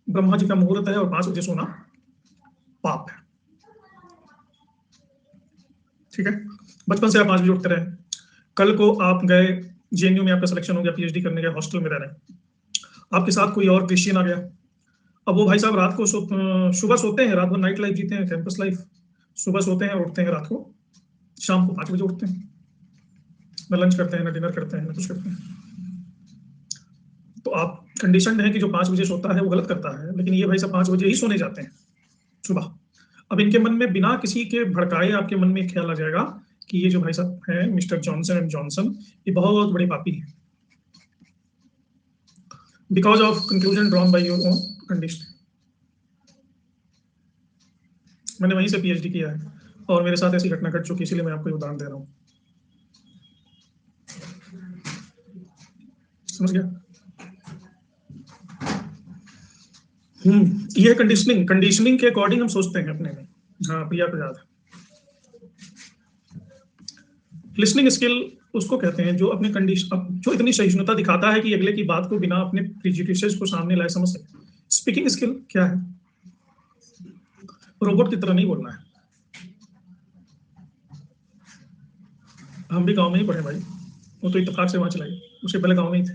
ब्रह्मा जी का मुहूर्त है और 5 बजे सोना पाप है, ठीक है? बचपन से आप 5 बजे उठते रहे, कल को आप गए जेएनयू में, आपका सिलेक्शन हो गया, पीएचडी करने गए, हॉस्टल में रह रहे हैं, आपके साथ कोई और क्रिश्चियन आ गया, अब वो भाई साहब रात को सुबह सोते हैं, रात भर नाइट लाइफ जीते हैं, कैंपस लाइफ, सुबह सोते हैं और उठते हैं रात को, शाम को 5 बजे उठते हैं, न लंच करते हैं, न डिनर करते हैं, न कुछ करते हैं। तो आप कंडीशन है कि जो 5 बजे सोता है वो गलत करता है, लेकिन ये भाई साहब 5 बजे ही सोने जाते हैं सुबह। अब इनके मन में बिना किसी के भड़काए आपके मन में ख्याल आ जाएगा कि ये जो भाई साहब हैं मिस्टर जॉनसन एंड जॉनसन, ये बहुत बड़े पापी हैं, because of conclusion drawn by your own condition. मैंने वहीं से पीएचडी किया है और मेरे साथ ऐसी घटना घट चुकी, इसलिए मैं आपको ये उदाहरण दे रहा हूँ, समझ गया? ये कंडीशनिंग, कंडीशनिंग के अकॉर्डिंग हम सोचते हैं अपने में। हाँ प्रिया प्रसाद, लिसनिंग स्किल उसको कहते हैं जो अपने कंडीशन, जो इतनी सहिष्णुता दिखाता है कि अगले की बात को बिना अपने प्रिजुडिसेस को सामने लाए समझ सके। स्पीकिंग स्किल क्या है? रोबोट की तरह नहीं बोलना है। हम भी गांव में ही पढ़े भाई, वो तो इत्तेफाक से वहां चला गया, उसके पहले गांव में ही थे।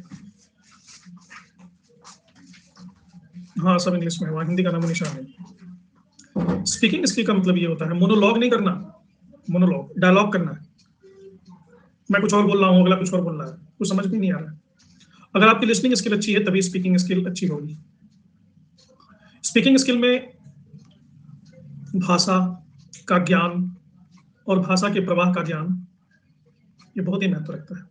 हाँ सब इंग्लिश में, वहाँ हिंदी का नाम निशान है। स्पीकिंग स्किल का मतलब ये होता है मोनोलॉग नहीं करना, मोनोलॉग डायलॉग करना है, मैं कुछ और बोल रहा हूँ, अगला कुछ और बोल रहा है, कुछ समझ में नहीं आ रहा है। अगर आपकी लिसनिंग स्किल अच्छी है तभी स्पीकिंग स्किल अच्छी होगी। स्पीकिंग स्किल में भाषा का ज्ञान और भाषा के प्रवाह का ज्ञान ये बहुत ही महत्व रखता है,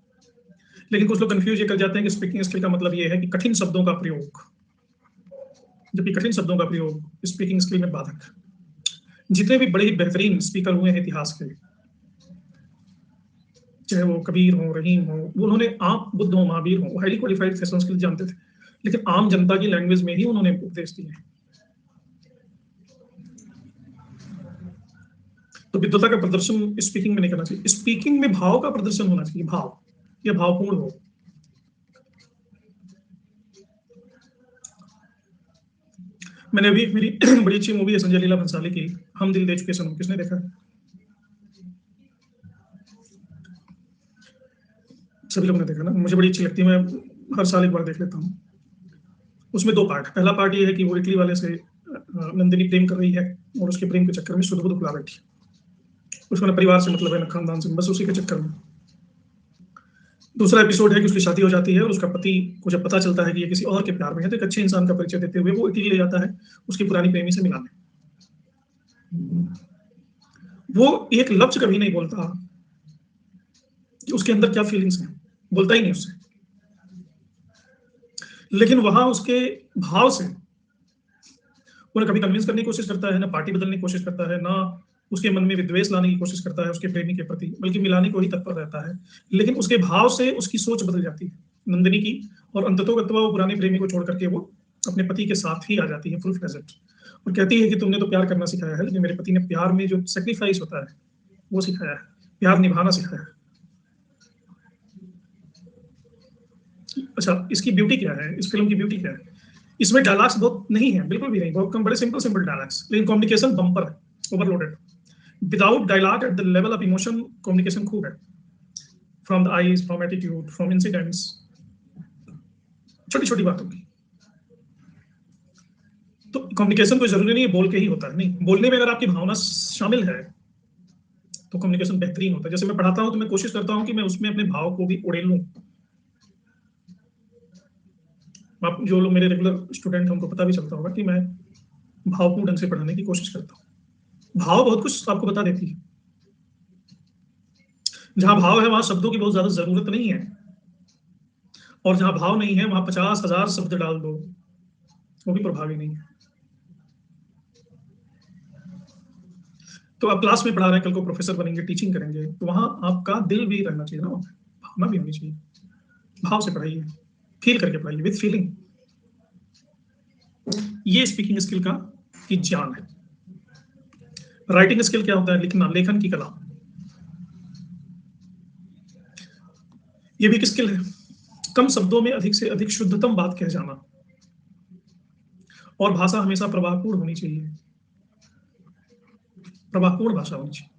लेकिन कुछ लोग कंफ्यूज ये कर जाते हैं कि स्पीकिंग स्किल का मतलब ये है कि कठिन शब्दों का प्रयोग, जबकि कठिन शब्दों का प्रयोग स्पीकिंग स्किल में बाधक। जितने भी बड़े ही बेहतरीन स्पीकर हुए हैं इतिहास के, चाहे वो कबीर हो, रहीम हो, उन्होंने आप बुद्ध हो, महावीर हो, हाईली क्वालिफाइड थे, संस्कृत जानते थे, लेकिन आम जनता की लैंग्वेज में ही उन्होंने उपदेश दिए। तो विद्वता का प्रदर्शन स्पीकिंग में नहीं करना चाहिए, स्पीकिंग में भाव का प्रदर्शन होना चाहिए, भाव, यह भावपूर्ण हो। मैंने अभी मेरी बड़ी अच्छी मूवी है संजय लीला भंसाली की, हम दिल दे चुके सनम, किसने देखा? सभी लोगों ने देखा ना, मुझे बड़ी अच्छी लगती है, मैं हर साल एक बार देख लेता हूँ। उसमें 2 पार्ट, पहला पार्ट ये है कि वो इटली वाले से नंदिनी प्रेम कर रही है और उसके प्रेम के चक्कर में शुद्ध बुद्ध खुला बैठी, उसको ना परिवार से मतलब है ना खानदान से, बस उसी के चक्कर में। दूसरा एपिसोड है कि उसकी शादी हो जाती है और उसका पति को जब पता चलता है कि ये किसी और के प्यार में है, तो एक अच्छे इंसान का परिचय देते हुए वो इटली ले जाता है उसकी पुरानी प्रेमी से मिलाने। वो एक लफ्ज कभी नहीं बोलता कि उसके अंदर क्या फीलिंग्स हैं, बोलता ही नहीं उससे, लेकिन वहां उसके भाव से वो कभी कन्विंस करने की कोशिश करता है, ना पार्टी बदलने की कोशिश करता है, ना उसके मन में विद्वेष लाने की कोशिश करता है उसके प्रेमी के प्रति, बल्कि मिलाने को ही तत्पर रहता है, लेकिन उसके भाव से उसकी सोच बदल जाती है नंदिनी की, और अंततोगत्वा वो पुराने प्रेमी को छोड़ करके वो अपने पति के साथ ही आ जाती है फुल फ्लेजेड, और कहती है कि तुमने तो प्यार करना सिखाया है, लेकिन मेरे पति ने प्यार में जो सेक्रीफाइस होता है वो सिखाया है, प्यार निभाना सिखाया है। अच्छा, इसकी ब्यूटी क्या है, इस फिल्म की ब्यूटी क्या है? इसमें डायलॉग्स बहुत नहीं है, बिल्कुल भी नहीं, बहुत कम, बड़े सिंपल सिंपल डायलॉग्स, लेकिन कम्युनिकेशन बम्पर है, overloaded. Without dialogue at the level of emotion communication खूब है, from the eyes, from attitude, from incidents, छोटी छोटी बातों की। तो कम्युनिकेशन कोई जरूरी नहीं है बोल के ही होता है, नहीं, बोलने में अगर आपकी भावना शामिल है तो कम्युनिकेशन बेहतरीन होता है। जैसे मैं पढ़ाता हूं तो मैं कोशिश करता हूं कि मैं उसमें अपने भाव को भी उड़ेल लूं। आप जो लोग मेरे रेगुलर स्टूडेंट हैं उनको पता भी चलता होगा कि मैं भावपूर्ण ढंग से पढ़ाने की कोशिश करता हूँ। भाव बहुत कुछ आपको बता देती है। जहां भाव है वहां शब्दों की बहुत ज्यादा जरूरत नहीं है, और जहां भाव नहीं है वहां 50,000 शब्द डाल दो वो भी प्रभावी नहीं है। तो आप क्लास में पढ़ा रहे हैं, कल को प्रोफेसर बनेंगे, टीचिंग करेंगे, तो वहां आपका दिल भी रहना चाहिए ना, भावना भी होनी चाहिए। भाव से पढ़ाइए, फील करके पढ़ाइए, विद फीलिंग। ये स्पीकिंग स्किल का की जान है। राइटिंग स्किल क्या होता है? लिखना, लेखन की कला। ये भी एक स्किल है, कम शब्दों में अधिक से अधिक शुद्धतम बात कह जाना, और भाषा हमेशा प्रभावपूर्ण होनी चाहिए, प्रभावपूर्ण भाषा होनी चाहिए।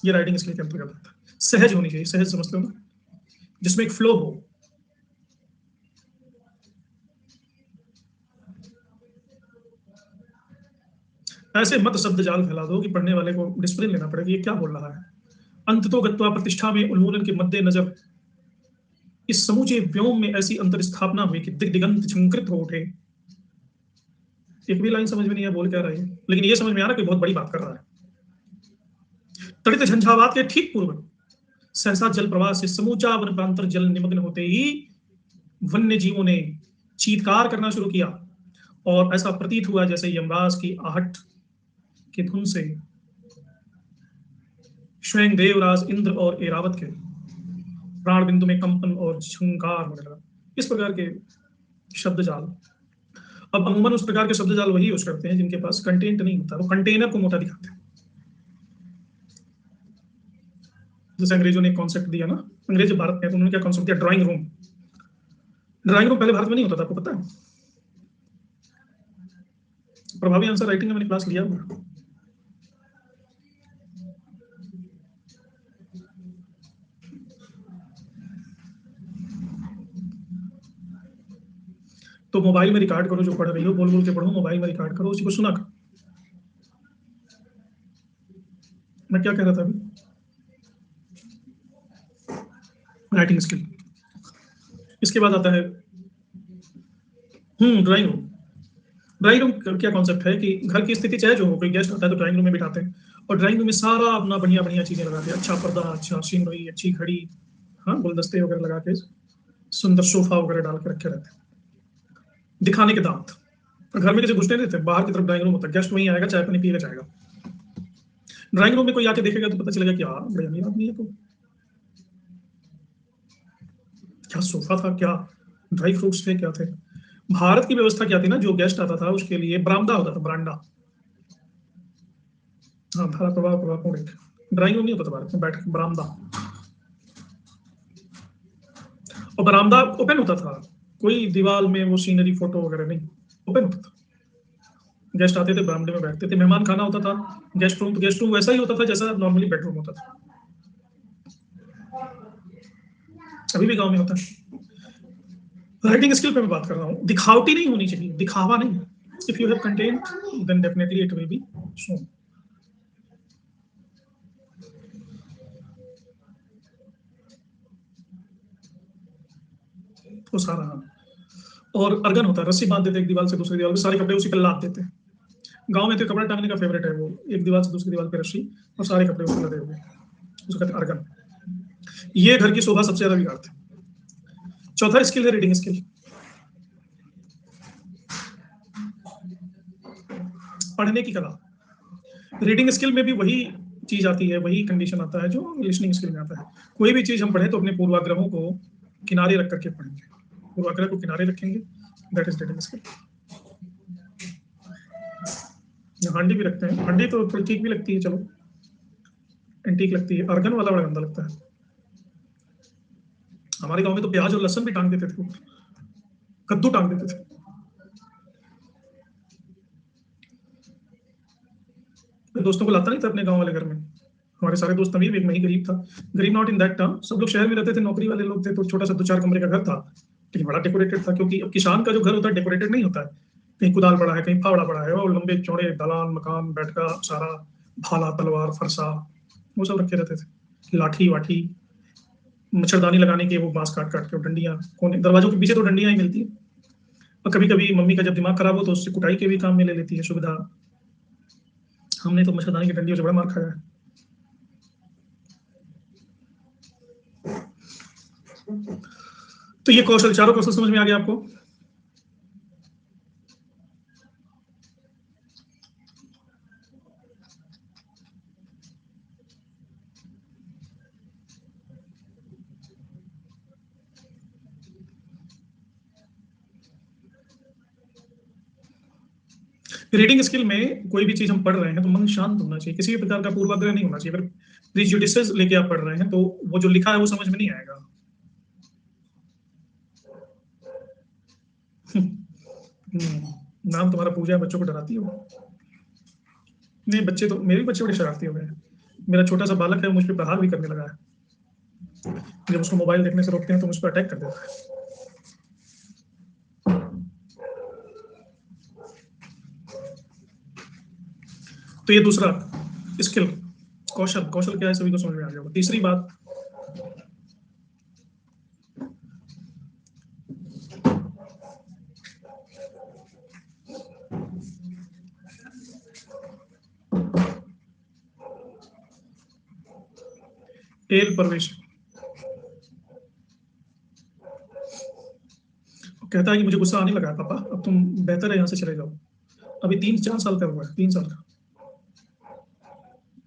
ये राइटिंग स्किल के अंतर्गत आता है। सहज होनी चाहिए, सहज समझते हो ना, जिसमें एक फ्लो हो। ऐसे मत शब्द जाल फैला दो कि पढ़ने वाले को डिसिप्लिन लेना पड़ेगा, ये क्या बोल रहा है। अंततोगत्वा प्रतिष्ठा में उन्मूलन के मद्देनजर इस समूचे व्योम में ऐसी अंतर स्थापना हुई कि दिग्दिगंत झंकृत हो उठे। एक भी लाइन समझ में नहीं है बोल क्या रहा है, लेकिन ये समझ में आ रहा है कि बहुत बड़ी बात कर रहा है। तड़ित झंझावात के ठीक पूर्व सहसा जल प्रवाह से समूचा वन प्रांतर जल निमग्न होते ही वन्य जीवों ने चीत्कार करना शुरू किया, और ऐसा प्रतीत हुआ जैसे यमराज की आहट की धुन से स्वयं देवराज इंद्र और एरावत के प्राण बिंदु में कंपन और झंकार होने लगा। इस प्रकार के शब्द जाल, अब अमूमन उस प्रकार के शब्द जाल वही यूज करते हैं जिनके पास कंटेंट नहीं होता, वो कंटेनर को मोटा दिखाते हैं। जैसे अंग्रेजों ने एक कॉन्सेप्ट दिया ना, अंग्रेज भारत में, तो उन्होंने क्या कॉन्सेप्ट दिया? Drawing room. ड्राइंग रूम पहले भारत में नहीं होता था, आपको पता है? प्रभावी आंसर राइटिंग में मैंने क्लास लिया हुआ। तो मोबाइल में रिकॉर्ड करो, जो पढ़ रही हो बोल बोल के पढ़ो, मोबाइल में रिकॉर्ड करो, उसी को सुना करो। मैं क्या कह रहा था अभी? Writing skill. इसके बाद आता है ड्राइंग रूम। ड्राइंग रूम क्या कॉन्सेप्ट है कि घर की स्थिति चाहे जो हो, कोई गेस्ट आता है तो ड्राइंग रूम में बिठाते हैं, और ड्राइंग रूम में सारा अपना बढ़िया बढ़िया चीजें लगाते हैं, अच्छा पर्दा, अच्छा सीनरी, अच्छी घड़ी, हाँ, गुलदस्ते वगैरह लगा के सुंदर सोफा वगैरह डाल के रखे रहते हैं, दिखाने के दांत। घर में किसी घुसने नहीं देते, बाहर की तरफ ड्राइंग रूम होता है, गेस्ट वहीं आएगा, चाय पानी पिएगा जाएगा। ड्राइंग रूम में कोई आके देखेगा तो पता चलेगा कि हाँ, बड़े अमीर आदमी है, तो क्या सोफा था, क्या ड्राई फ्रूट्स थे, क्या थे। भारत की व्यवस्था क्या थी ना, जो गेस्ट आता था उसके लिए बरामदा होता था, बरांडा। हाँ, धारा प्रवाह प्रवाह कौन, एक ड्राइंग रूम नहीं होता था भारत में, बैठ के बरामदा, और बरामदा ओपन होता था, कोई दीवार में वो सीनरी फोटो वगैरह नहीं, ओपन होता था। गेस्ट आते थे, बरामदे में बैठते थे, मेहमान खाना होता था। गेस्ट रूम तो गेस्ट रूम वैसा ही होता था जैसा नॉर्मली बेडरूम होता था, अभी भी गांव में होता है। राइटिंग स्किल पे मैं बात कर रहा हूँ, दिखावटी नहीं होनी चाहिए, दिखावा नहीं। If you have content then definitely it will be shown. वो सारा, हाँ। और अर्गन होता है, रस्सी बांध देते एक दीवार से दूसरी दीवार पे, सारे कपड़े उसी पे लाद देते हैं। गांव में तो कपड़ा टांगने का फेवरेट है, वो एक दीवार से दूसरी दीवार पे रस्सी और सारे कपड़े ऊपर लदे हुए, उसको कहते हैं अर्गन। ये घर की शोभा सबसे ज्यादा बिगाड़ते हैं। चौथा स्किल है रीडिंग स्किल। पढ़ने की कला। रीडिंग स्किल में भी वही चीज आती है, वही कंडीशन आता है जो लिसनिंग स्किल में आता है। कोई भी चीज हम पढ़ें तो अपने पूर्वाग्रहों को किनारे रख करके पढ़ेंगे, पूर्वाग्रह को किनारे रखेंगे, दैट इज रीडिंग स्किल। हांडी भी रखते हैं, हांडी तो थोड़ी ठीक भी लगती है, चलो एंटीक लगती है, अर्गन वाला बड़ा गंदा लगता है। हमारे गांव में तो प्याज और लहसुन भी टांग देते थे, कद्दू टांग देते थे। मैं दोस्तों को लाता नहीं था अपने गांव वाले घर में, हमारे सारे दोस्त अमीर, एक नहीं गरीब था। गरीब नॉट इन दैट टर्म, सब लोग शहर में रहते थे, नौकरी वाले लोग थे, तो छोटा सा 2-4 कमरे का घर था, लेकिन बड़ा डेकोरेटेड था। क्योंकि अब किसान का जो घर होता है डेकोरेटेड नहीं होता है, कहीं कुदाल पड़ा है, कहीं फावड़ा पड़ा है, और लंबे चौड़े दलान मकान, बैठका सारा, भाला तलवार फरसा, वो सब रखे रहते थे, लाठी वाठी, मच्छरदानी लगाने के वो बांस काट काट के, डंडियां, कोने दरवाजों के पीछे तो डंडियां ही मिलती है। और कभी कभी मम्मी का जब दिमाग खराब हो तो उससे कुटाई के भी काम में ले लेती है सुविधा। हमने तो मच्छरदानी की डंडियों से बड़ा मार खाया है। तो ये कौशल, चारों कौशल समझ में आ गया आपको? रीडिंग स्किल में कोई भी चीज हम पढ़ रहे हैं तो मन शांत होना चाहिए, किसी भी प्रकार का पूर्वाग्रह नहीं होना चाहिए। अगर प्रीजुडिसेस लेके आप पढ़ रहे हैं तो वो जो लिखा है वो समझ में नहीं आएगा। नाम तुम्हारा पूजा है, बच्चों को डराती हो? नहीं, बच्चे तो, मेरे भी बच्चे बड़े शरारती हो गए हैं। मेरा छोटा सा बालक है, मुझ पर प्रहार भी करने लगा है। जब उसको मोबाइल देखने से रोकते हैं तो मुझ पर अटैक कर देता है। तो ये दूसरा स्किल, कौशल, कौशल क्या है सभी को समझ में आ गया। तीसरी बात, एल परवेश कहता है कि मुझे गुस्सा आने लगा है पापा, अब तुम बेहतर है यहाँ से चले जाओ। अभी 3-4 साल का हुआ है, 3 साल का।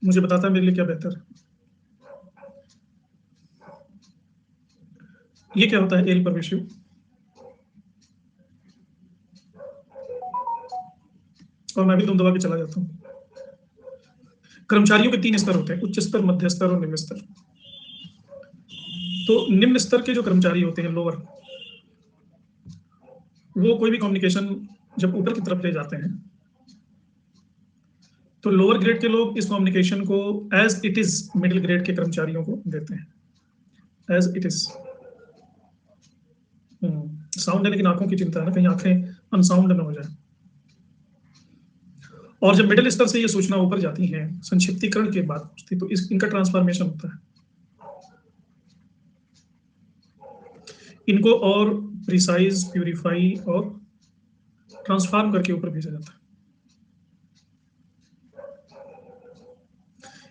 मुझे बताता है मेरे लिए क्या बेहतर है। ये क्या होता है एल परवेशिव? और मैं भी तुम दबा के चला जाता हूँ। कर्मचारियों के 3 स्तर होते हैं, उच्च स्तर, मध्य स्तर और निम्न स्तर। तो निम्न स्तर के जो कर्मचारी होते हैं, लोअर, वो कोई भी कम्युनिकेशन जब ऊपर की तरफ ले जाते हैं तो लोअर ग्रेड के लोग इस कम्युनिकेशन को as it is middle grade के कर्मचारियों को देते हैं, एज इट इज। साउंड है, लेकिन आंखों की चिंता है ना, कहीं आंखें अनसाउंड ना हो जाए। और जब मिडिल स्तर से ये सूचना ऊपर जाती है, संक्षिप्तीकरण के बाद पहुंचती, तो इनका ट्रांसफॉर्मेशन होता है, इनको और प्रिसाइज, प्यूरिफाई और ट्रांसफॉर्म करके ऊपर भेजा जाता है।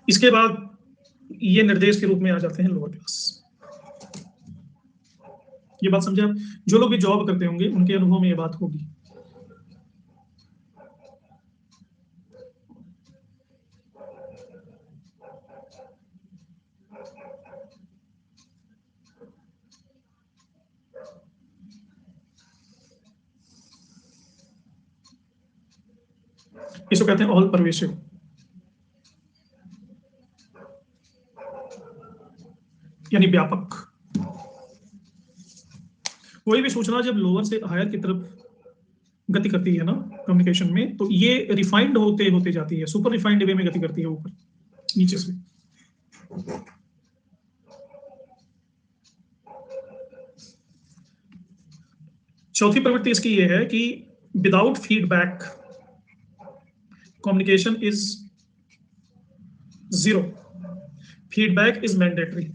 इसके बाद ये निर्देश के रूप में आ जाते हैं लोअर क्लास। ये बात समझे आप? जो लोग भी जॉब करते होंगे उनके अनुभव में ये बात होगी। इसको कहते हैं ऑल परवेसिव, यानी व्यापक। कोई भी सूचना जब लोअर से हायर की तरफ गति करती है ना कम्युनिकेशन में, तो ये रिफाइंड होते होते जाती है, सुपर रिफाइंड वे में गति करती है ऊपर नीचे से। चौथी प्रवृत्ति इसकी ये है कि without feedback communication is zero, feedback is mandatory.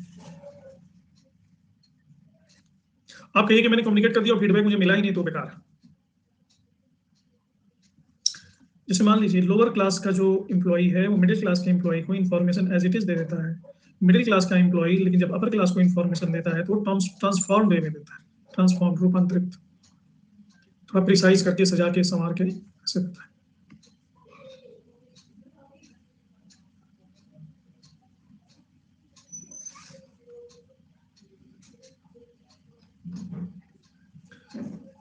आप कहिए कि मैंने कम्युनिकेट कर दिया और फीडबैक मुझे मिला ही नहीं तो बेकार। जैसे मान लीजिए लोअर क्लास का जो एम्प्लॉय है वो मिडिल क्लास के एम्प्लॉय को इन्फॉर्मेशन एज इट इज दे देता है। मिडिल क्लास का एम्प्लॉय लेकिन जब अपर क्लास को इन्फॉर्मेशन देता है तो वो ट्रांसफॉर्म वे में देता है, ट्रांसफॉर्म, रूपांतरित, थोड़ा प्रिसाइज करके, सजा के, संवार के ऐसे देता है।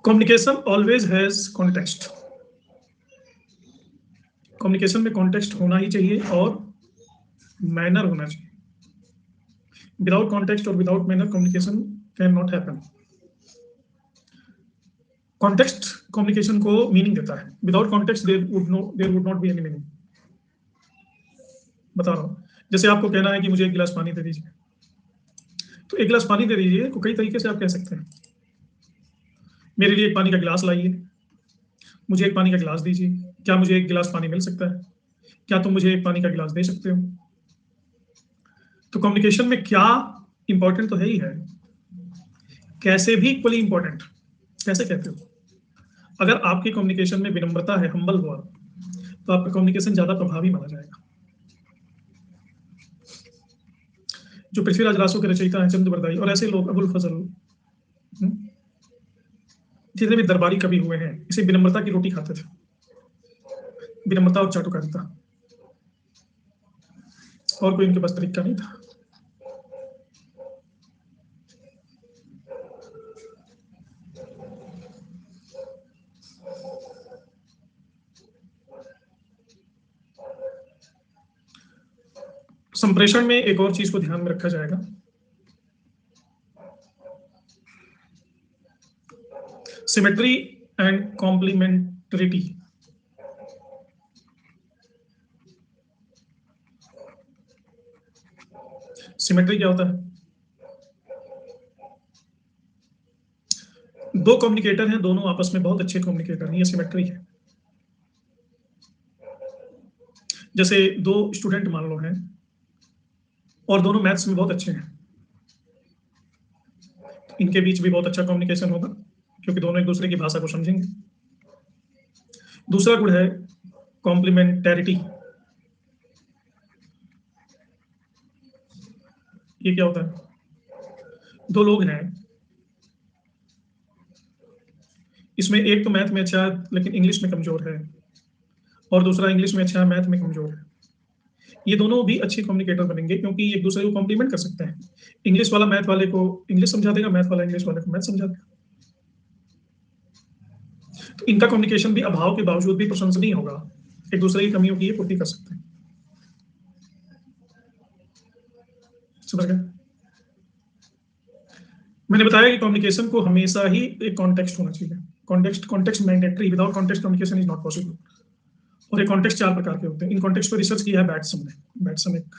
Communication always has context. Communication में कॉन्टेक्स्ट होना ही चाहिए और मैनर होना चाहिए। विदाउट कॉन्टेक्स्ट और without manner communication can not happen. Context communication को मीनिंग देता है, without context there would not be any meaning. बता रहा हूं, जैसे आपको कहना है कि मुझे एक गिलास पानी दे दीजिए, तो एक गिलास पानी दे दीजिए को कई तरीके से आप कह सकते हैं। मेरे लिए एक पानी का गिलास लाइए, मुझे एक पानी का गिलास दीजिए, क्या मुझे एक गिलास पानी मिल सकता है, क्या तुम मुझे एक पानी का गिलास दे सकते हो। तो कम्युनिकेशन में क्या इंपॉर्टेंट तो है ही है, कैसे भी इक्वली इंपॉर्टेंट। कैसे कहते हो, अगर आपकी कम्युनिकेशन में विनम्रता है, हम्बल हुआ, तो आपका कम्युनिकेशन ज्यादा प्रभावी माना जाएगा। जो पृथ्वीराज रासो के रचयिता हैं चंद बरदाई और ऐसे लोग, अबुल फजल, जितने भी दरबारी कवि हुए हैं, इसे विनम्रता की रोटी खाते थे, विनम्रता और चाटुकारिता, और कोई इनके पास तरीका नहीं था। संप्रेषण में एक और चीज को ध्यान में रखा जाएगा, सिमेट्री एंड कॉम्प्लीमेंटरिटी। सिमेट्री क्या होता है, दो कम्युनिकेटर हैं, दोनों आपस में बहुत अच्छे कम्युनिकेटर हैं, ये सिमेट्री है। जैसे दो स्टूडेंट मान लो हैं और दोनों मैथ्स में बहुत अच्छे हैं, इनके बीच भी बहुत अच्छा कम्युनिकेशन होगा क्योंकि दोनों एक दूसरे की भाषा को समझेंगे। दूसरा गुण है कॉम्प्लीमेंटैरिटी। ये क्या होता है, दो लोग हैं, इसमें एक तो मैथ में अच्छा है लेकिन इंग्लिश में कमजोर है, और दूसरा इंग्लिश में अच्छा है मैथ में कमजोर है। ये दोनों भी अच्छे कम्युनिकेटर बनेंगे क्योंकि एक दूसरे को कॉम्प्लीमेंट कर सकते हैं। इंग्लिश वाला मैथ वाले को इंग्लिश समझा देगा, मैथ वाला इंग्लिश वाले को मैथ समझा देगा। तो इनका कम्युनिकेशन भी अभाव के बावजूद भी प्रशंसनीय होगा, एक दूसरे की कमियों की पूर्ति कर सकते हैं। समझ गए। मैंने बताया कि कम्युनिकेशन को हमेशा ही एक कॉन्टेक्स्ट होना चाहिए। Context mandatory, without context communication is not possible. और ये कॉन्टेक्स्ट चार प्रकार के होते हैं। इन कॉन्टेक्स्ट पर रिसर्च किया है बैट्सन ने। बैट्सन एक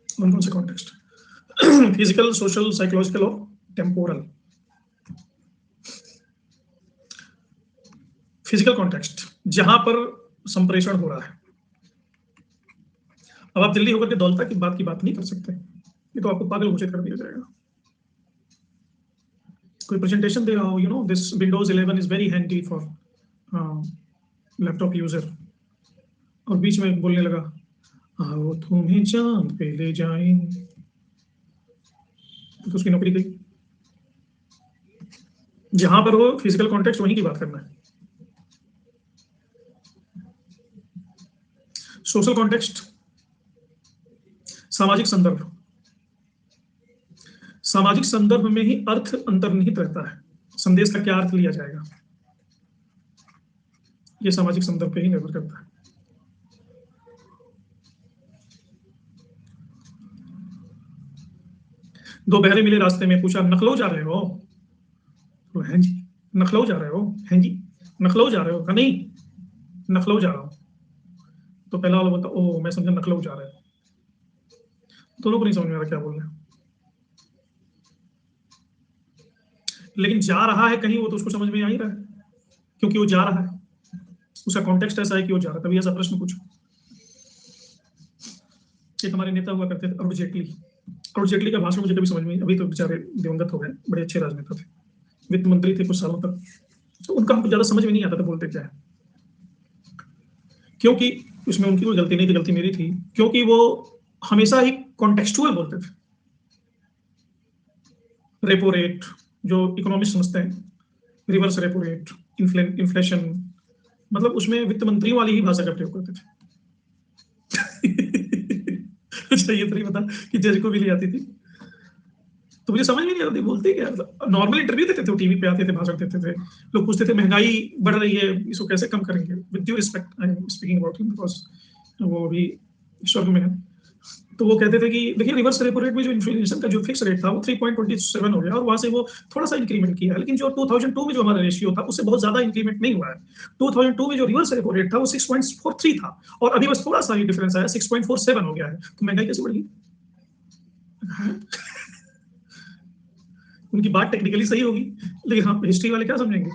कौन कौन से कॉन्टेक्स्ट, फिजिकल, सोशल, साइकोलॉजिकल और टेम्पोरल। फिजिकल कॉन्टेक्स्ट, जहां पर संप्रेषण हो रहा है। अब आप दिल्ली होकर के दौलता की बात नहीं कर सकते, ये तो आपको पागल घोषित कर दिया जाएगा। कोई प्रेजेंटेशन दे रहा हो, this Windows 11 is very handy for laptop user, और बीच में बोलने लगा आओ तुम्हें चांद पे ले जाएंगे, तो उसकी नौकरी गई। जहां पर वो फिजिकल कॉन्टेक्स्ट, वहीं की बात करना है। सोशल कॉन्टेक्स्ट, सामाजिक संदर्भ। सामाजिक संदर्भ में ही अर्थ अंतर्निहित रहता है, संदेश का क्या अर्थ लिया जाएगा, ये सामाजिक संदर्भ पे ही निर्भर करता है। दो बहरे मिले रास्ते में, पूछा नखलऊ जा रहे हो, तो हैं जी। नखलऊ जा रहे हो, हैं जी। नखलऊ जा रहे हो, नहीं नखलऊ जा रहा हूं। तो पहला वाला बोलता ओ मैं समझा नखलऊ जा रहे हो, दोनों को नहीं समझ में आ रहा क्या बोल रहे हैं। लेकिन जा रहा है कहीं, वो तो उसको समझ में आ ही रहा है क्योंकि वो जा रहा है, उसका कॉन्टेक्स्ट ऐसा है कि वो जा रहा है, तभी ऐसा प्रश्न पूछो। एक हमारे नेता हुआ करते थे, अरुण जेटली। अरुण जेटली का भाषण मुझे कभी समझ में, अभी तो बेचारे दिवंगत हो गए, बड़े अच्छे राजनेता थे, वित्त मंत्री थे कुछ सालों तक, तो उनका हमको ज्यादा समझ में नहीं आता था बोलते क्या है, क्योंकि उसमें उनकी कोई गलती नहीं थी, गलती मेरी थी, क्योंकि वो हमेशा ही कॉन्टेक्सचुअल बोलते थे। रेपो रेट, जो इकोनॉमिक्स समझते हैं, रिवर्स रेपो रेट, इन्फ्लेशन, मतलब उसमें वित्त मंत्री वाली ही भाषा का प्रयोग करते थे। अच्छा ये तो नहीं पता कि जज को भी ले आती थी। तो मुझे समझ में नहीं आता बोलते क्या, नॉर्मल इंटरव्यू देते थे, टीवी पे आते थे, भाषण देते थे, लोग पूछते थे महंगाई बढ़ रही है, इसको कैसे कम करेंगे, with due respect I am speaking about him because वो अभी स्वर्ग में है। तो वो कहते थे कि देखिए रिवर्स रेपो रेट में जो इन्फ्लेशन का जो फिक्स रेट था वो 3.27 हो गया और वहां से वो थोड़ा सा इंक्रीमेंट किया है, लेकिन जो 2002 में जो हमारा रेशियो था उससे बहुत ज्यादा इंक्रीमेंट नहीं हुआ है। 2002 में जो रिवर्स रेपो रेट था वो 6.43 था और अभी बस थोड़ा सा ही डिफरेंस आया, 6.47 हो गया है। तो महंगाई कैसे बढ़ी? उनकी बात टेक्निकली सही होगी, लेकिन हम हिस्ट्री वाले क्या समझेंगे?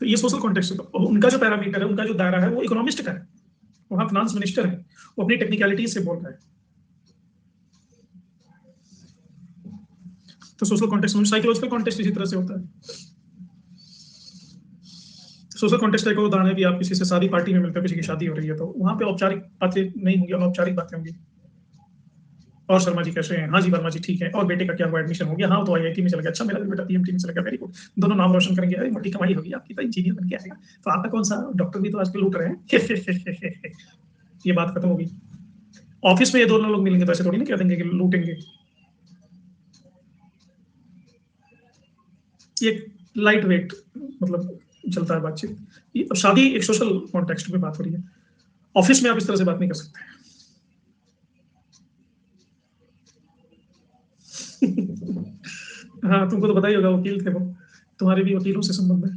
तो ये सोशल कॉन्टेक्स्ट है। तो उनका जो पैरामीटर है, उनका जो दायरा है वो इकोनॉमिस्ट का है, वहां फाइनेंस मिनिस्टर है, वो अपनी टेक्निकलिटी से बोल रहा है। तो सोशल कॉन्टेक्स्ट में साइकोलॉजिकल कॉन्टेक्स्ट इसी तरह से होता है। सोशल कॉन्टेक्स्ट एक उदाहरण है कि आप किसी से शादी पार्टी में मिलकर किसी की शादी हो रही है, तो वहां पे औपचारिक बातें नहीं होंगी, अनौपचारिक बातें होंगी। और शर्मा जी कैसे हैं? हाँ जी वर्मा जी ठीक है। और बेटे का क्या हुआ, एडमिशन हो गया? हाँ तो आईआईटी में चला गया। अच्छा मेरा भी बेटा पीएमटी में चला गया, वेरी गुड, दोनों नाम रोशन करेंगे, अरे मोटी कमाई होगी आपकी, तो इंजीनियर बन के आएगा। तो आपका कौन सा? डॉक्टर भी तो आजकल लूट रहे हैं। ये बात खत्म होगी। ऑफिस में ये दोनों लोग मिलेंगे तो ऐसे थोड़ी ना कह देंगे कि लूटेंगे। ये लाइट वेट मतलब चलता है बातचीत। शादी एक सोशल कॉन्टेक्स्ट में बात हो रही है, ऑफिस में आप इस तरह से बात नहीं कर सकते। हाँ तुमको तो पता ही होगा, वकील थे वो, तुम्हारे भी वकीलों से संबंध है।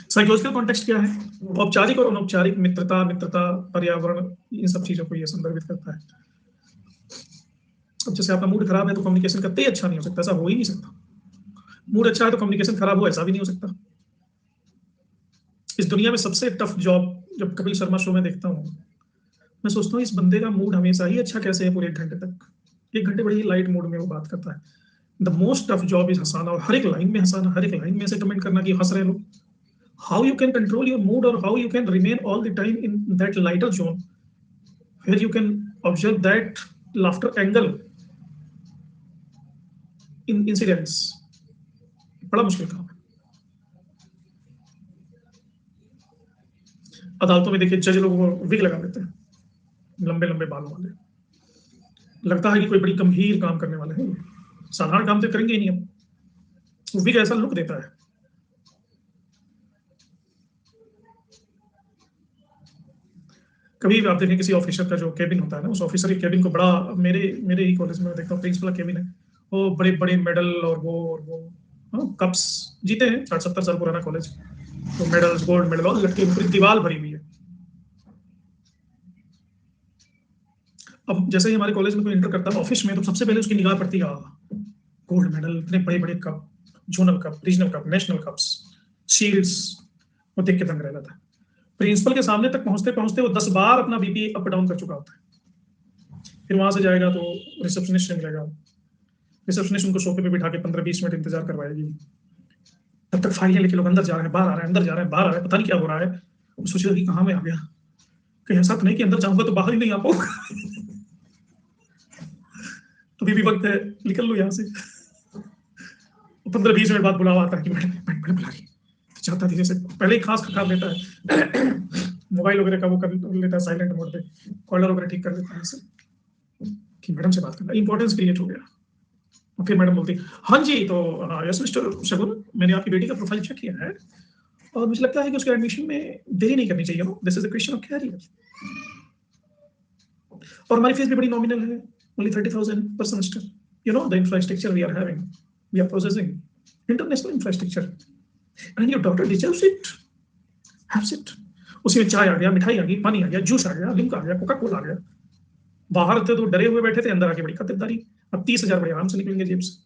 साइकोलॉजिकल कॉन्टेक्स्ट क्या है? औपचारिक और अनौपचारिक मित्रता, पर्यावरण, इन सब चीजों को ये संदर्भित करता है। अब जैसे आपका मूड खराब है तो कम्युनिकेशन कतई अच्छा नहीं हो सकता, ऐसा हो ही नहीं सकता। मूड अच्छा है तो कम्युनिकेशन खराब हो, ऐसा भी नहीं हो सकता। इस दुनिया में सबसे टफ जॉब, जब कपिल शर्मा शो में देखता हूँ, मैं सोचता हूँ इस बंदे का मूड हमेशा ही अच्छा कैसे है पूरे 1 घंटे तक। 1 घंटे बड़ी ही लाइट मूड में वो बात करता है। The most tough job is हंसाना, और हर एक लाइन में हंसाना, हर एक लाइन में से कमेंट करना कि हंस रहे लोग। How you can control your mood और how you can remain all the time in that lighter zone where you can observe that laughter angle in incidents, बड़ा मुश्किल काम है। अदालतों में देखिए जज लोगों को विग लगा देते हैं, लंबे लंबे बालों वाले, लगता है कि कोई बड़ी गंभीर काम करने वाले हैं, साधारण काम तो करेंगे ही नहीं। अब विग ऐसा लुक देता है। कभी भी आप देखें किसी ऑफिसर का जो केबिन होता है ना, उस ऑफिसर के केबिन को बड़ा, मेरे मेरे ही कॉलेज में देखता हूँ प्रिंसिपल का केबिन है, वो बड़े बड़े मेडल और वो कप्स, जीते हैं 60-70 साल पुराना कॉलेज, तो मेडल्स, गोल्ड मेडल और लटके, पूरी दीवार भरी हुई है। अब जैसे ही हमारे कॉलेज में कोई एंटर करता है ऑफिस में, तो सबसे पहले उसकी निगाह पड़ती है, गोल्ड मेडल, इतने बड़े बड़े cup, zonal cup, regional cup, national cups, shields, वो देख के दंग रह जाता है। प्रिंसिपल के सामने तक पहुंचते पहुंचते वो 10 बार अपना बीपी अप डाउन कर चुका होता है। फिर वहां से जाएगा तो रिसेप्शनिस्ट से मिलेगा, रिसेप्शनिस्ट उनको सोफे पे बिठा के 15-20 मिनट इंतजार करवाएगी, तब तक फाइलें लेके लोग अंदर जा रहे हैं, बाहर आ रहे हैं, अंदर जा रहे हैं, बाहर आ रहे हैं, पता नहीं क्या हो रहा है। वो सोचेगा कि कहाँ मैं आ गया, कहीं ऐसा तो नहीं कि अंदर जाऊंगा तो बाहर ही नहीं आ पाऊंगा। अभी भी वक्त है, निकल लो यहाँ से। 15-20 मिनट बाद बुलावा आता है कि मैडम मैडम बुला रही है, तो जाता धीरे से, पहले ही खास खा लेता है, मोबाइल वगैरह का वो कर लेता है साइलेंट मोड पे, कॉलर वगैरह ठीक कर लेता है ऐसे कि मैडम से बात करना, इंपॉर्टेंस क्रिएट हो गया। और फिर मैडम बोलती, हाँ जी तो यस मिस्टर शगुन, मैंने आपकी बेटी का प्रोफाइल चेक किया है और मुझे लगता है कि उसके एडमिशन में देरी नहीं करनी चाहिए, this is a question of career, और हमारी फीस भी बड़ी नॉमिनल है, only 30,000 per semester, you know the infrastructure we are having, we are processing international infrastructure and your daughter deserves it, haves it. उसी में चाय आ गया, मिठाई आ गई, पानी आ गया, जूस आ गया, लिम्का आ गया, कोका कोला आ गया। बाहर थे तो डरे हुए बैठे थे, अंदर आके बड़ी खतिरदारी। अब 30,000 बड़े आराम से निकलेंगे जेब से।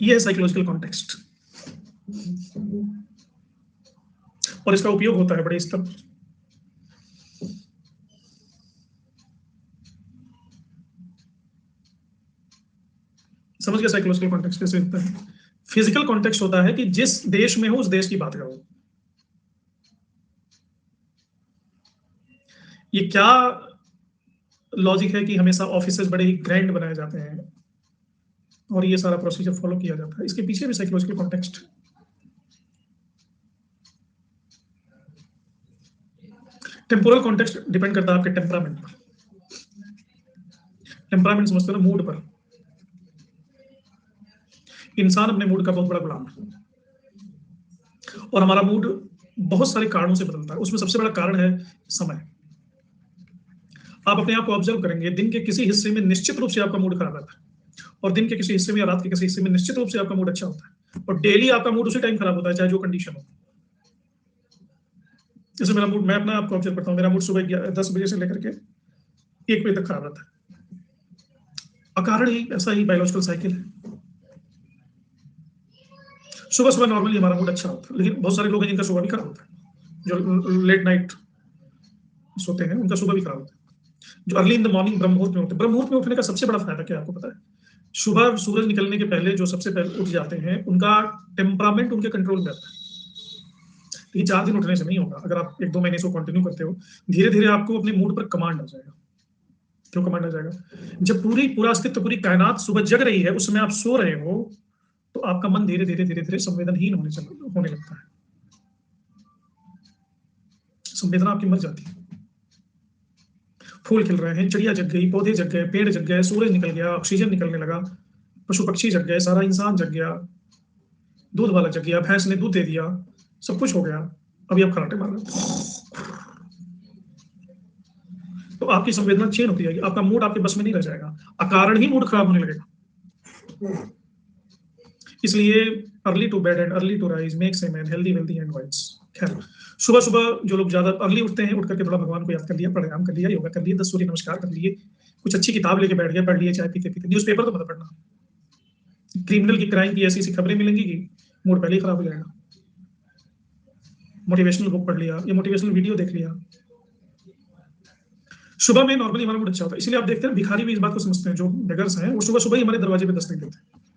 ये है साइकोलॉजिकल कॉन्टेक्स्ट, और इसका उपयोग होता है बड़े स्तर पर। समझ गया साइकोलॉजिकल कॉन्टेक्स्ट कैसे होता है? फिजिकल कॉन्टेक्स्ट होता है कि जिस देश में हो उस देश की बात करो। ये क्या लॉजिक है कि हमेशा ऑफिसेस बड़े ही ग्रैंड बनाए जाते हैं और ये सारा प्रोसीजर फॉलो किया जाता है, इसके पीछे भी psychological context. Temporal context depend करता है आपके टेम्परामेंट पर। टेम्परामेंट समझते हो ना, मूड पर। इंसान अपने मूड का बहुत बड़ा गुलाम है, और हमारा मूड बहुत सारे कारणों से बदलता है। उसमें सबसे बड़ा कारण है समय। आप अपने आप को ऑब्जर्व करेंगे, दिन के किसी हिस्से में निश्चित रूप से आपका मूड खराब रहता है, और दिन के किसी हिस्से में या रात के किसी हिस्से में निश्चित रूप से आपका मूड अच्छा होता है, और डेली आपका मूड उसी टाइम खराब होता है, चाहे जो कंडीशन हो। जैसे मेरा मूड, मैं अपना आपको ऑब्जर्व करता हूँ, मेरा मूड सुबह 10 बजे से लेकर के 1 बजे तक खराब रहता है। अकारण ही ऐसा ही बायोलॉजिकल साइकिल है। सुबह सुबह नॉर्मली हमारा मूड अच्छा होता है, लेकिन बहुत सारे लोग हैं जिनका सुबह भी खराब होता है। जो लेट नाइट सोते हैं उनका सुबह भी खराब होता है। जो अर्ली इन द मॉर्निंग ब्रह्म मुहूर्त में उठते हैं, ब्रह्म मुहूर्त में उठने का सबसे बड़ा फायदा क्या आपको पता है? सुबह सूरज निकलने के पहले जो सबसे पहले उठ जाते हैं, उनका टेम्परामेंट उनके कंट्रोल में आता है। ये 4 दिन उठने से नहीं होगा। अगर आप 1-2 महीने से कंटिन्यू करते हो, धीरे धीरे आपको अपने मूड पर कमांड आ जाएगा। क्यों कमांड आ जाएगा? जब पूरा अस्तित्व, पूरी कायनात सुबह जग रही है, उसमें आप सो रहे हो, तो आपका मन धीरे धीरे संवेदनहीन होने लगता है। संवेदना आपकी मर जाती है। फूल खिल रहे हैं, चिड़िया जग गई, पौधे जग गए, पेड़ जग गए, सूरज निकल गया, ऑक्सीजन निकलने लगा, पशु पक्षी जग गए, सारा इंसान जग गया, दूध वाला जग गया, भैंस ने दूध दे दिया, सब कुछ हो गया। अभी आप खराटे मार रहे हो, तो आपकी संवेदना चेंज होती जाएगी, आपका मूड आपके बस में नहीं रह जाएगा, अकारण ही मूड खराब होने लगेगा। इसलिए early to bed and early to rise makes a man healthy wealthy and wise. खैर, सुबह सुबह जो लोग ज्यादा अर्ली उठते हैं, उठ करके थोड़ा भगवान को याद कर लिया, प्राणायाम कर लिया, योगा कर लिया, 10 सूर्य नमस्कार कर लिए, कुछ अच्छी किताब लेके बैठ गया, पढ़ लिए, चाय पीते पीते। न्यूज़पेपर तो मत पढ़ना, क्रिमिनल की, क्राइम की ऐसी ऐसी खबरें मिलेंगी कि मूड पहले ही खराब हो जाएगा। मोटिवेशनल बुक पढ़ लिया या मोटिवेशनल वीडियो देख लिया। सुबह में नॉर्मली हमारा मूड अच्छा होता है, इसलिए आप देखते हैं भिखारी भी इस बात को समझते हैं, जो बेगर्स हैं वो सुबह सुबह ही हमारे दरवाजे पे दस्तक देते हैं।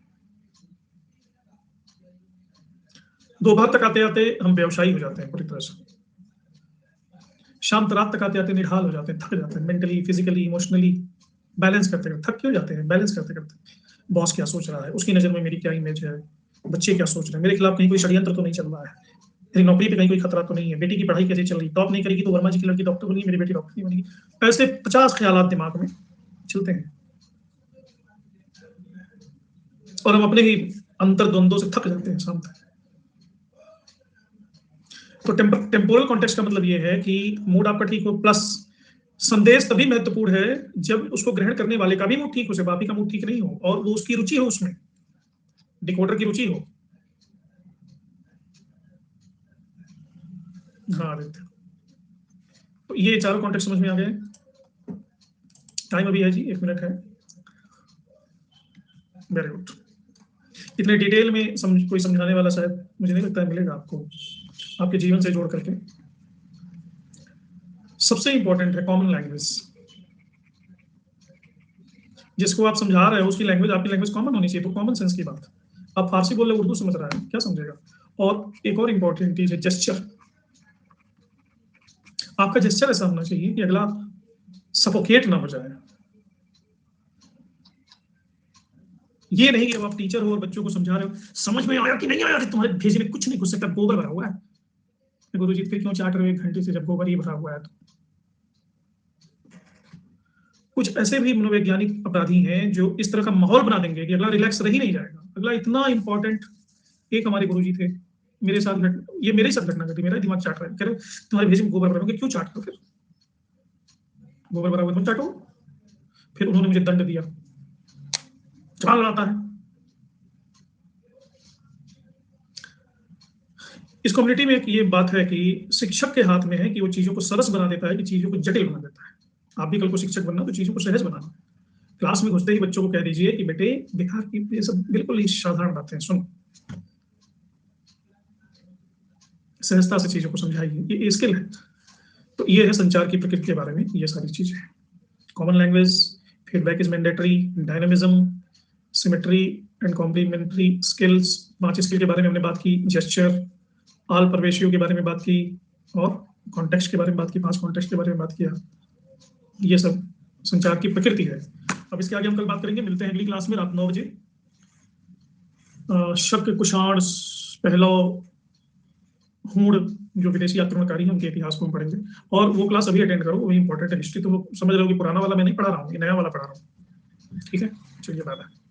दोपहर तक आते आते हम व्यवसायी हो जाते हैं पूरी तरह से, शाम रात तक आते आते निढाल हो जाते हैं, थक जाते हैं, मेंटली, फिजिकली, इमोशनली बैलेंस करते करते थक क्यों जाते हैं, बैलेंस करते करते। बॉस क्या सोच रहा है, उसकी नजर में मेरी क्या इमेज है, बच्चे क्या सोच रहे हैं, मेरे खिलाफ कहीं कोई षड्यंत्र तो नहीं चल रहा है, मेरी नौकरी पे कहीं कोई खतरा तो नहीं है, बेटी की पढ़ाई कैसे चल रही, टॉप नहीं करेगी तो वर्मा जी की लड़की डॉक्टर बनेगी, मेरी बेटी डॉक्टर नहीं बनेगी। ऐसे 50 ख्यालात दिमाग में चलते हैं, और हम अपने ही अंतर्द्वंदों से थक जाते हैं शाम तक। तो टेम्पोरल कॉन्टेक्स्ट का मतलब ये है कि मूड आपका ठीक हो, प्लस संदेश तभी महत्वपूर्ण है जब उसको ग्रहण करने वाले का भी मूड ठीक हो, सिर्फ आप ही का मूड ठीक नहीं हो, और वो उसकी रुचि हो, उसमें डिकोडर की रुचि हो। हाँ आदित्य, तो ये चारों कॉन्टेक्स्ट समझ में आ गए? टाइम अभी है जी, 1 मिनट है। Very good. इतने डिटेल में कोई समझाने वाला शायद मुझे नहीं लगता है मिलेगा आपको, आपके जीवन से जोड़ करके। सबसे इंपॉर्टेंट है कॉमन लैंग्वेज। जिसको आप समझा रहे हो उसकी लैंग्वेज, आपकी लैंग्वेज कॉमन होनी चाहिए। तो कॉमन सेंस की बात, आप फारसी बोल रहे हो, उर्दू समझ रहा है, क्या समझेगा? और एक और इंपॉर्टेंट चीज है जेस्चर। आपका जेस्चर ऐसा होना चाहिए कि अगला सफोकेट ना हो जाए। ये नहीं कि अब आप टीचर हो और बच्चों को समझा रहे हो, समझ में आया कि नहीं आया, तुम्हारे भेजे में कुछ नहीं घुस सकता, गोबर भरा हुआ है। गुरुजी फिर क्यों चाट रहे हो 1 घंटे से, जब गोबर ही भरा हुआ है? तो कुछ ऐसे भी मनोवैज्ञानिक अपराधी हैं जो इस तरह का माहौल बना देंगे कि अगला रिलैक्स रह ही नहीं जाएगा। अगला इतना इंपॉर्टेंट, एक हमारे गुरुजी थे, मेरे साथ ये मेरे साथ घटना घटी, मेरा दिमाग चाट रहा है, कह रहे तुम्हारे भेजे में गोबर भरा हुआ, क्यों चाट रहे हो? फिर गोबर भरा हुआ मत चाटो। फिर उन्होंने मुझे दंड दिया, चाल लड़ाता है। इस कम्युनिटी में एक ये बात है कि शिक्षक के हाथ में है कि वो चीजों को सरस बना देता है कि चीजों को जटिल बना देता है। आप भी कल को शिक्षक बनना तो चीजों को सहज बनाना। क्लास में घुसते ही बच्चों को कह दीजिए कि बेटे बेकार की ये सब बिल्कुल ही साधारण बातें, सुनो, सहजता से चीजों को समझाइए, ये स्किल है। तो ये है संचार की प्रकृति के बारे में ये सारी चीजें। Common language, feedback is mandatory, dynamism, symmetry and complementary skills, 5 skill के बारे में हमने बात की, जेस्चर, आल प्रवेशियों के बारे में बात की, और कॉन्टेक्स्ट के बारे में बात की, 5 कॉन्टेक्स्ट के बारे में बात किया। ये सब संचार की प्रकृति है। अब इसके आगे हम कल बात करेंगे। मिलते हैं अगली क्लास में रात 9 बजे। शक, कुषाण, पहलव, हूण जो विदेशी आक्रमणकारी हैं उनके इतिहास को हम पढ़ेंगे, और वो क्लास अभी अटेंड करो, वही इंपॉर्टेंट है। हिस्ट्री तो वो समझ रहे हो कि पुराना वाला मैं नहीं पढ़ा रहा हूँ, ये नया वाला पढ़ा रहा हूँ। ठीक है, चलिए बाय बाय।